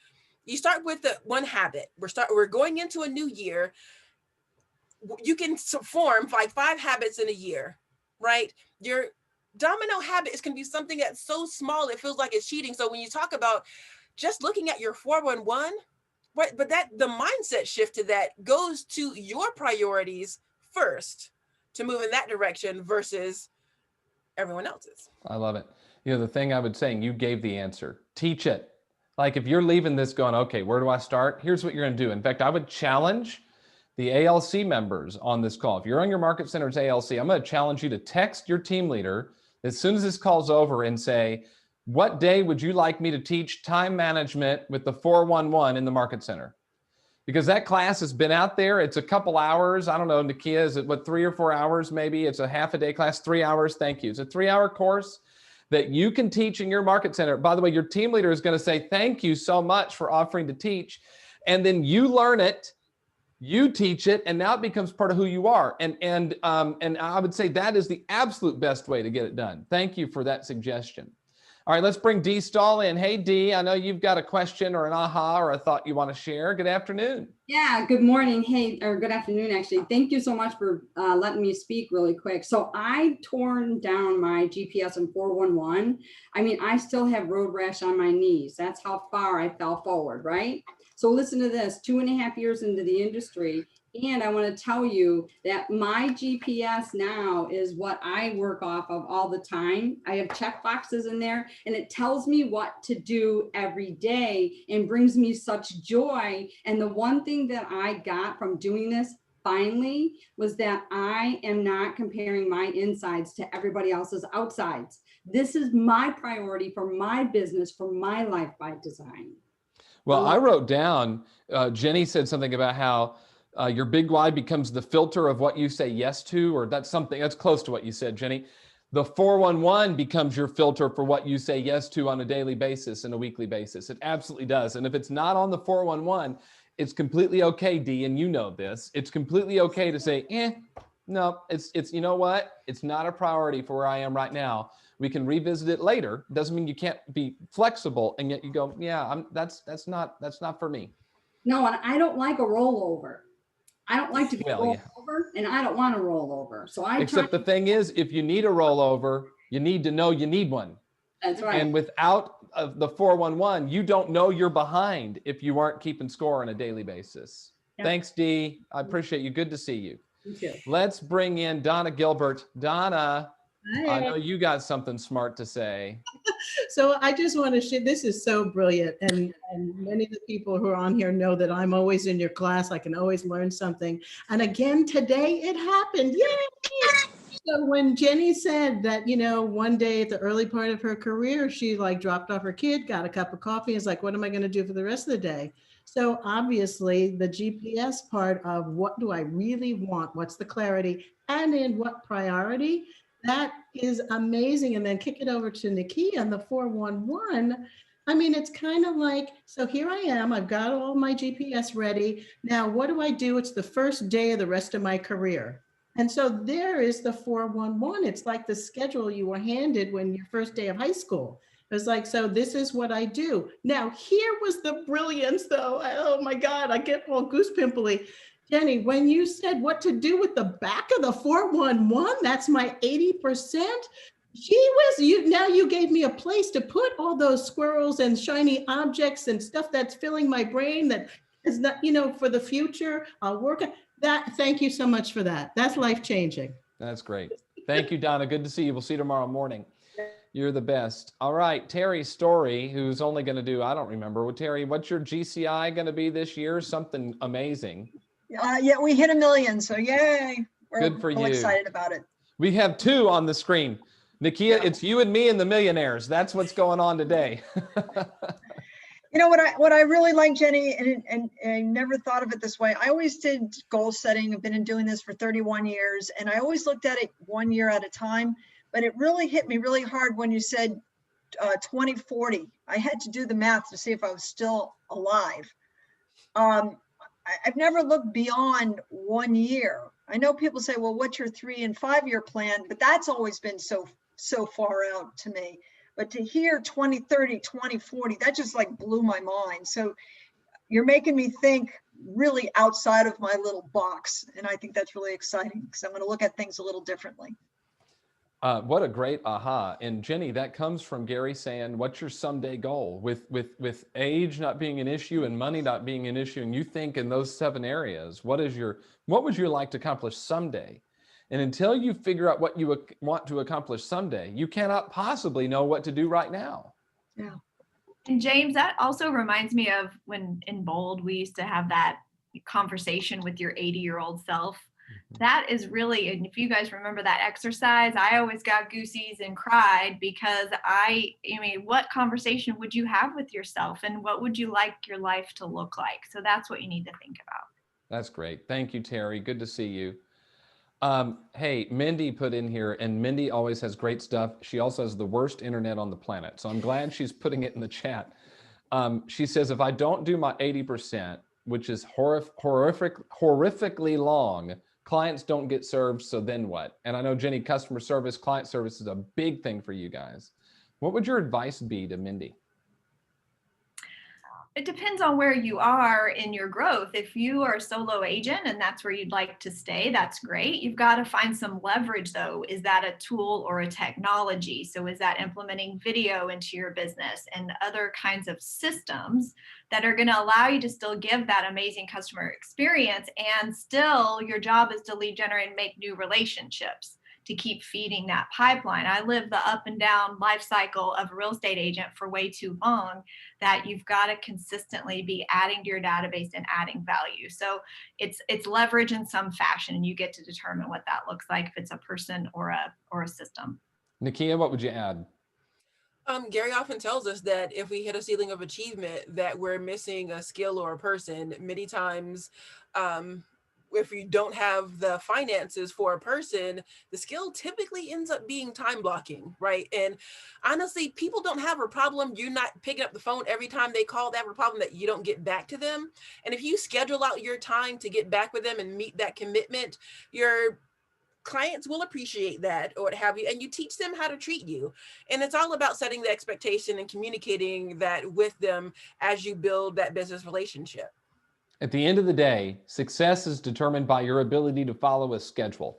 You start with the one habit. We're going into a new year. You can form like 5 habits in a year, right? Your domino habit is going to be something that's so small it feels like it's cheating. So when you talk about just looking at your 411, right, but that the mindset shift to that goes to your priorities first to move in that direction versus everyone else's. I love it. You know, the thing I would say, and you gave the answer, teach it. Like if you're leaving this going, okay, where do I start? Here's what you're going to do. In fact, I would challenge the ALC members on this call. If you're on your Market Center's ALC, I'm going to challenge you to text your team leader as soon as this call's over and say, what day would you like me to teach time management with the 411 in the Market Center? Because that class has been out there. It's a couple hours. I don't know, Nikkia, is it what, 3 or 4 hours maybe? It's a half a day class, 3 hours. Thank you. It's a 3-hour course that you can teach in your Market Center. By the way, your team leader is going to say, thank you so much for offering to teach. And then you learn it, you teach it, and now it becomes part of who you are. And I would say that is the absolute best way to get it done. Thank you for that suggestion. All right, let's bring Dee Stahl in. Hey, Dee, I know you've got a question or an aha or a thought you want to share. Good afternoon. Yeah, good morning. Hey, or good afternoon, actually. Thank you so much for letting me speak really quick. So I torn down my GPS in 411. I mean, I still have road rash on my knees. That's how far I fell forward, right? So listen to this, 2.5 years into the industry. And I want to tell you that my GPS now is what I work off of all the time. I have check boxes in there and it tells me what to do every day and brings me such joy. And the one thing that I got from doing this finally was that I am not comparing my insides to everybody else's outsides. This is my priority for my business, for my life by design. Well, I wrote down, Jenny said something about how your big why becomes the filter of what you say yes to, or that's close to what you said, Jenny. The 411 becomes your filter for what you say yes to on a daily basis and a weekly basis. It absolutely does. And if it's not on the 411, it's completely okay, Dee, and you know this. It's completely okay to say, no, it's you know what? It's not a priority for where I am right now. We can revisit it later. Doesn't mean you can't be flexible, and yet you go, yeah, that's not for me. No, and I don't like a rollover. I don't like to be rolled over, and I don't want to roll over. So Except the thing is, if you need a rollover, you need to know you need one. That's right. And without the 411, you don't know you're behind if you aren't keeping score on a daily basis. Yep. Thanks, Dee. I appreciate you. Good to see you. You too. Let's bring in Donna Gilbert. Donna, Hi. I know you got something smart to say. So I just want to share, this is so brilliant. And many of the people who are on here know that I'm always in your class. I can always learn something. And again, today it happened. Yay! So when Jenny said that, you know, one day at the early part of her career, she like dropped off her kid, got a cup of coffee, and is like, what am I going to do for the rest of the day? So obviously the GPS part of what do I really want? What's the clarity and in what priority? That is amazing. And then kick it over to Nikkia and the 411. I mean, it's kind of like, so here I am, I've got all my GPS ready. Now, what do I do? It's the first day of the rest of my career. And so there is the 411. It's like the schedule you were handed when your first day of high school. It was like, so this is what I do. Now, here was the brilliance though. Oh my God, I get all goose pimply. Jenny, when you said what to do with the back of the 411, that's my 80%. Now you gave me a place to put all those squirrels and shiny objects and stuff that's filling my brain that is not, you know, for the future. I'll work on that. Thank you so much for that. That's life-changing. That's great. Thank you, Donna. Good to see you. We'll see you tomorrow morning. You're the best. All right, Terry Story, who's only going to do, I don't remember. Well, Terry, what's your GCI going to be this year? Something amazing. Yeah, we hit 1 million, so yay. Good for you. We're excited about it. We have 2 on the screen. Nikkia, it's you and me and the millionaires. That's what's going on today. You know what I really like, Jenny, and I never thought of it this way. I always did goal setting. I've been doing this for 31 years, and I always looked at it 1 year at a time. But it really hit me really hard when you said 2040. I had to do the math to see if I was still alive. I've never looked beyond 1 year. I know people say, well, what's your 3 and 5 year plan? But that's always been so far out to me. But to hear 2030, 2040, that just like blew my mind. So you're making me think really outside of my little box. And I think that's really exciting because I'm going to look at things a little differently. What a great aha. And Jenny, that comes from Gary saying, what's your someday goal? With age not being an issue and money not being an issue, and you think in those 7 areas, what would you like to accomplish someday? And until you figure out what you want to accomplish someday, you cannot possibly know what to do right now. Yeah. And James, that also reminds me of when in Bold, we used to have that conversation with your 80-year-old self. That is really, and if you guys remember that exercise, I always got goosies and cried because I mean, what conversation would you have with yourself and what would you like your life to look like? So that's what you need to think about. That's great. Thank you, Terry. Good to see you. Hey, Mindy put in here, and Mindy always has great stuff. She also has the worst internet on the planet. So I'm glad she's putting it in the chat. She says, if I don't do my 80%, which is horrifically long, clients don't get served, so then what? And I know, Jenny, customer service, client service is a big thing for you guys. What would your advice be to Mindy? It depends on where you are in your growth. If you are a solo agent and that's where you'd like to stay, that's great. You've got to find some leverage though. Is that a tool or a technology? So is that implementing video into your business and other kinds of systems that are going to allow you to still give that amazing customer experience, and still your job is to lead generate and make new relationships to keep feeding that pipeline. I lived the up and down life cycle of a real estate agent for way too long, that you've got to consistently be adding to your database and adding value. So it's leverage in some fashion, and you get to determine what that looks like, if it's a person or a system. Nikkia, what would you add? Gary often tells us that if we hit a ceiling of achievement, that we're missing a skill or a person. Many times, if you don't have the finances for a person, the skill typically ends up being time blocking, right? And honestly, people don't have a problem. You're not picking up the phone every time they call. They have a problem that you don't get back to them. And if you schedule out your time to get back with them and meet that commitment, your clients will appreciate that, or what have you, and you teach them how to treat you. And it's all about setting the expectation and communicating that with them as you build that business relationship. At the end of the day, success is determined by your ability to follow a schedule.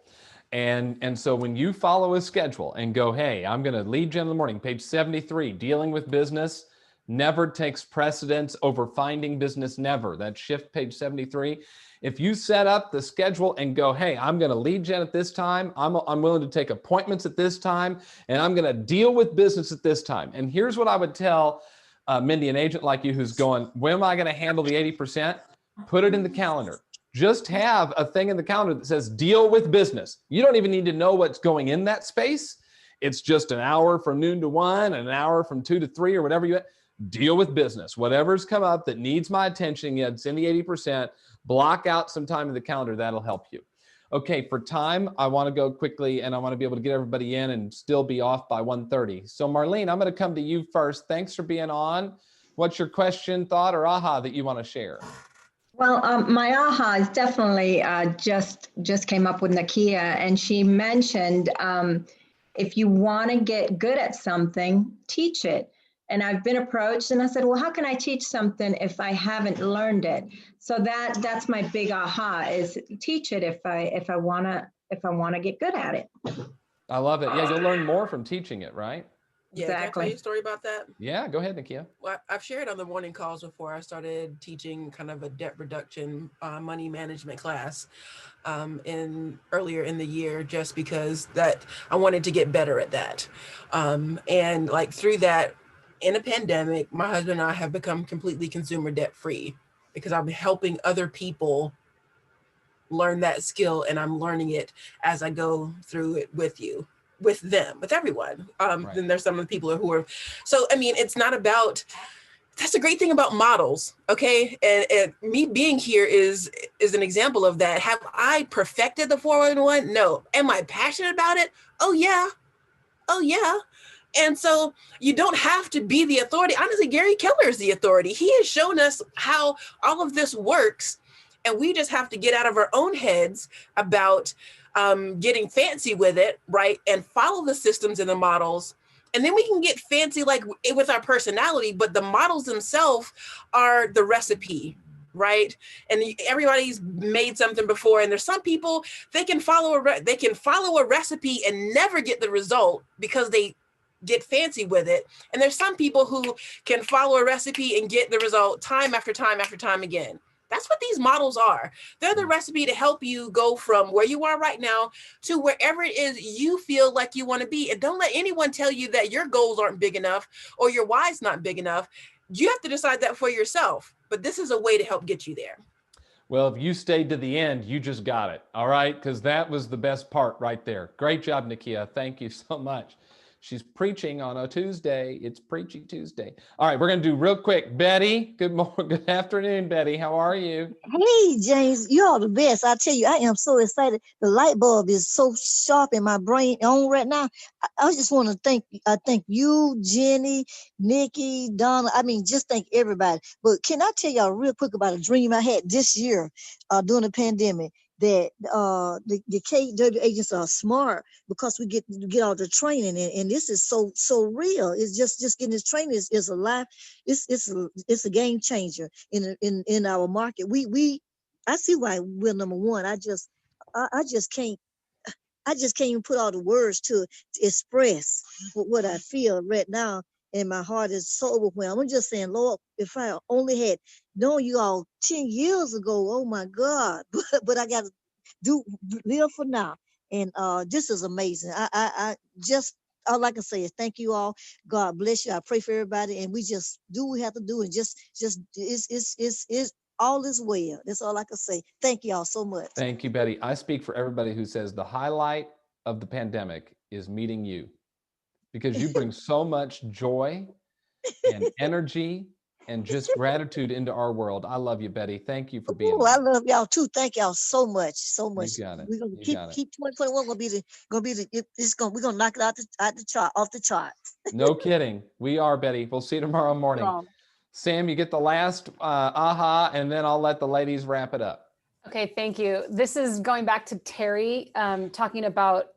And so when you follow a schedule and go, hey, I'm going to lead gen in the morning, page 73, dealing with business never takes precedence over finding business, never. That shift, page 73. If you set up the schedule and go, hey, I'm going to lead gen at this time, I'm willing to take appointments at this time, and I'm going to deal with business at this time. And here's what I would tell Mindy, an agent like you who's going, when am I going to handle the 80%? Put it in the calendar. Just have a thing in the calendar that says deal with business. You don't even need to know what's going in that space. It's just an hour from noon to 1, an hour from 2 to 3, or whatever you deal with business. Whatever's come up that needs my attention, yeah, it's in the 80%. Block out some time in the calendar. That'll help you. Okay, for time, I want to go quickly, and I want to be able to get everybody in and still be off by 1:30. So Marlene, I'm going to come to you first. Thanks for being on. What's your question, thought, or aha that you want to share? Well, my aha is definitely just came up with Nikkia, and she mentioned if you want to get good at something, teach it. And I've been approached, and I said, well, how can I teach something if I haven't learned it? So that's my big aha, is teach it if I want to get good at it. I love it. Yeah, you'll learn more from teaching it, right? Yeah, Exactly. Can I tell you a story about that? Yeah, go ahead, Nikkia. Well, I've shared on the morning calls before. I started teaching kind of a debt reduction, money management class earlier in the year, just because that I wanted to get better at that. And like through that, in a pandemic, my husband and I have become completely consumer debt free because I'm helping other people learn that skill, and I'm learning it as I go through it with you. With them, with everyone. Right. Then there's some of the people who are, so, I mean, it's not about that's the great thing about models, okay? And me being here is an example of that. Have I perfected the 411? No. Am I passionate about it? Oh yeah. Oh yeah. And so you don't have to be the authority. Honestly, Gary Keller is the authority. He has shown us how all of this works. And we just have to get out of our own heads about getting fancy with it, right? And follow the systems and the models. And then we can get fancy like with our personality, but the models themselves are the recipe, right? And everybody's made something before. And there's some people, they can follow a recipe and never get the result because they get fancy with it. And there's some people who can follow a recipe and get the result time after time after time again. That's what these models are. They're the recipe to help you go from where you are right now to wherever it is you feel like you want to be. And don't let anyone tell you that your goals aren't big enough or your why's not big enough. You have to decide that for yourself. But this is a way to help get you there. Well, if you stayed to the end, you just got it. All right. Because that was the best part right there. Great job, Nikkia. Thank you so much. She's preaching on a Tuesday. It's Preachy Tuesday. All right, we're going to do real quick. Betty, good morning, good afternoon, Betty. How are you? Hey, James, you are the best. I tell you, I am so excited. The light bulb is so sharp in my brain on right now. I just want to thank you, Jenny, Nikki, Donna. I mean, just thank everybody. But can I tell y'all real quick about a dream I had this year during the pandemic? That the KW agents are smart because we get all the training, and this is so real. It's just getting this training is a life. It's a game changer in our market. I see why we're number one. I just can't even put all the words to express what I feel right now. And my heart is so overwhelmed. I'm just saying, Lord, if I only had known you all 10 years ago, oh my God, but I got to live for now. And this is amazing. I just, all I can say is thank you all. God bless you. I pray for everybody. And we just do what we have to do. And just it's all is well. That's all I can say. Thank you all so much. Thank you, Betty. I speak for everybody who says the highlight of the pandemic is meeting you, because you bring so much joy and energy and just gratitude into our world. I love you, Betty. Thank you for being here. I love y'all too. Thank y'all so much, so much. You got it. We're gonna You got it. keep 2021 we're gonna knock it off the charts. No kidding. We are, Betty. We'll see you tomorrow morning. Sam, you get the last aha, and then I'll let the ladies wrap it up. Okay, thank you. This is going back to Terry talking about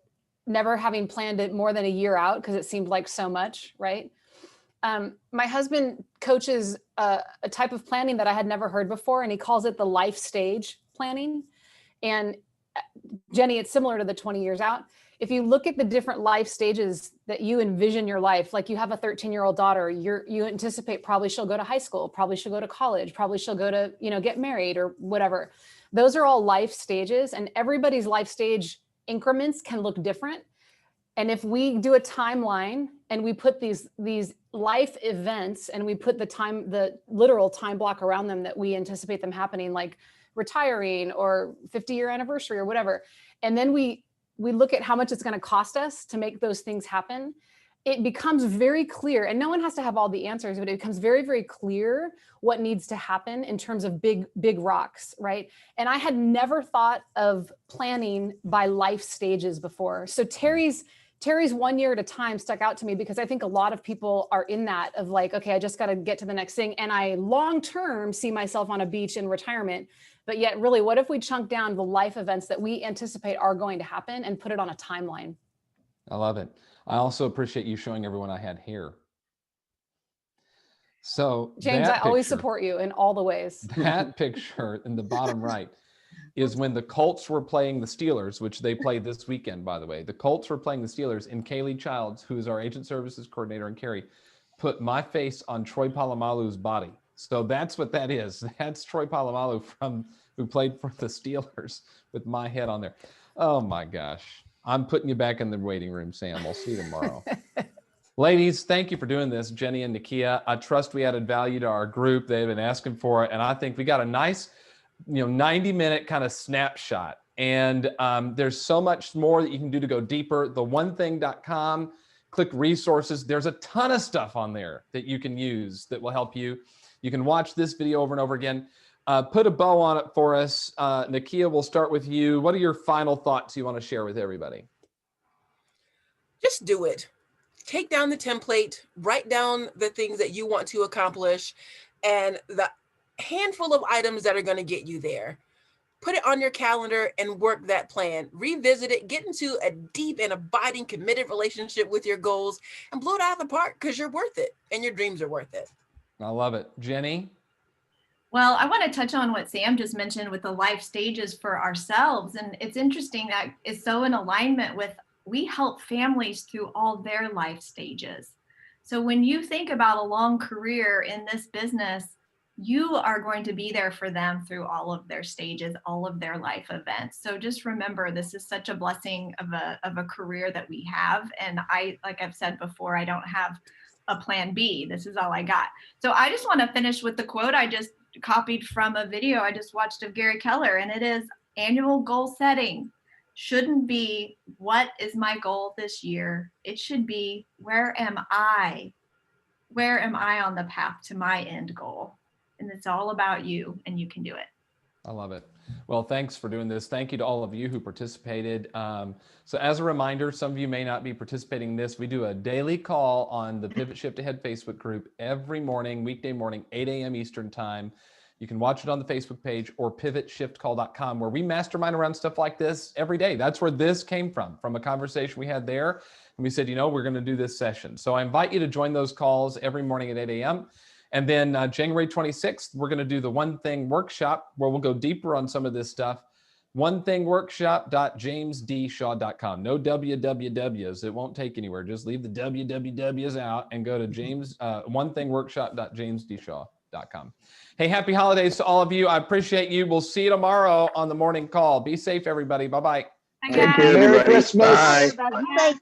never having planned it more than a year out because it seemed like so much, right? My husband coaches a type of planning that I had never heard before, and he calls it the life stage planning. And Jenny, it's similar to the 20 years out. If you look at the different life stages that you envision your life, like you have a 13-year-old daughter, you anticipate probably she'll go to high school, probably she'll go to college, probably she'll go to, get married or whatever. Those are all life stages, and everybody's life stage increments can look different. And if we do a timeline and we put these life events and we put the literal time block around them that we anticipate them happening, like retiring or 50-year anniversary or whatever, and then we look at how much it's going to cost us to make those things happen, it becomes very clear, and no one has to have all the answers, but it becomes very, very clear what needs to happen in terms of big rocks, right? And I had never thought of planning by life stages before. So Terry's 1 year at a time stuck out to me because I think a lot of people are in that of like, okay, I just got to get to the next thing. And I long-term see myself on a beach in retirement, but yet really, what if we chunk down the life events that we anticipate are going to happen and put it on a timeline? I love it. I also appreciate you showing everyone I had hair. So James, I always support you in all the ways. That picture in the bottom right is when the Colts were playing the Steelers, which they played this weekend, by the way. The Colts were playing the Steelers, and Kaylee Childs, who's our agent services coordinator in Cary, put my face on Troy Polamalu's body. So that's what that is. That's Troy Polamalu who played for the Steelers with my head on there. Oh my gosh. I'm putting you back in the waiting room, Sam. We'll see you tomorrow. Ladies, thank you for doing this, Jenny and Nikkia. I trust we added value to our group. They've been asking for it. And I think we got a nice 90-minute kind of snapshot. And there's so much more that you can do to go deeper. The onething.com, click resources. There's a ton of stuff on there that you can use that will help you. You can watch this video over and over again. Put a bow on it for us. Nikkia, we'll start with you. What are your final thoughts you want to share with everybody? Just do it. Take down the template, write down the things that you want to accomplish and the handful of items that are going to get you there. Put it on your calendar and work that plan. Revisit it, get into a deep and abiding, committed relationship with your goals and blow it out of the park because you're worth it and your dreams are worth it. I love it. Jenny? Well, I want to touch on what Sam just mentioned with the life stages for ourselves. And it's interesting that it's so in alignment with, we help families through all their life stages. So when you think about a long career in this business, you are going to be there for them through all of their stages, all of their life events. So just remember, this is such a blessing of a career that we have. And like I've said before, I don't have a plan B. This is all I got. So I just want to finish with the quote I just copied from a video I just watched of Gary Keller. And it is, annual goal setting shouldn't be, what is my goal this year? It should be, where am I? Where am I on the path to my end goal? And it's all about you, and you can do it. I love it. Well, thanks for doing this. Thank you to all of you who participated. So as a reminder, some of you may not be participating in this. We do a daily call on the Pivot Shift Ahead Facebook group every morning, weekday morning, 8 a.m. Eastern time. You can watch it on the Facebook page or pivotshiftcall.com, where we mastermind around stuff like this every day. That's where this came from a conversation we had there. And we said, we're going to do this session. So I invite you to join those calls every morning at 8 a.m. And then January 26th, we're going to do the One Thing Workshop, where we'll go deeper on some of this stuff. onethingworkshop.jamesdshaw.com. No wwws. It won't take anywhere. Just leave the wwws out and go to onethingworkshop.jamesdshaw.com. Hey, happy holidays to all of you. I appreciate you. We'll see you tomorrow on the morning call. Be safe, everybody. Bye-bye. Take care, everybody. Merry Christmas. Bye. Bye.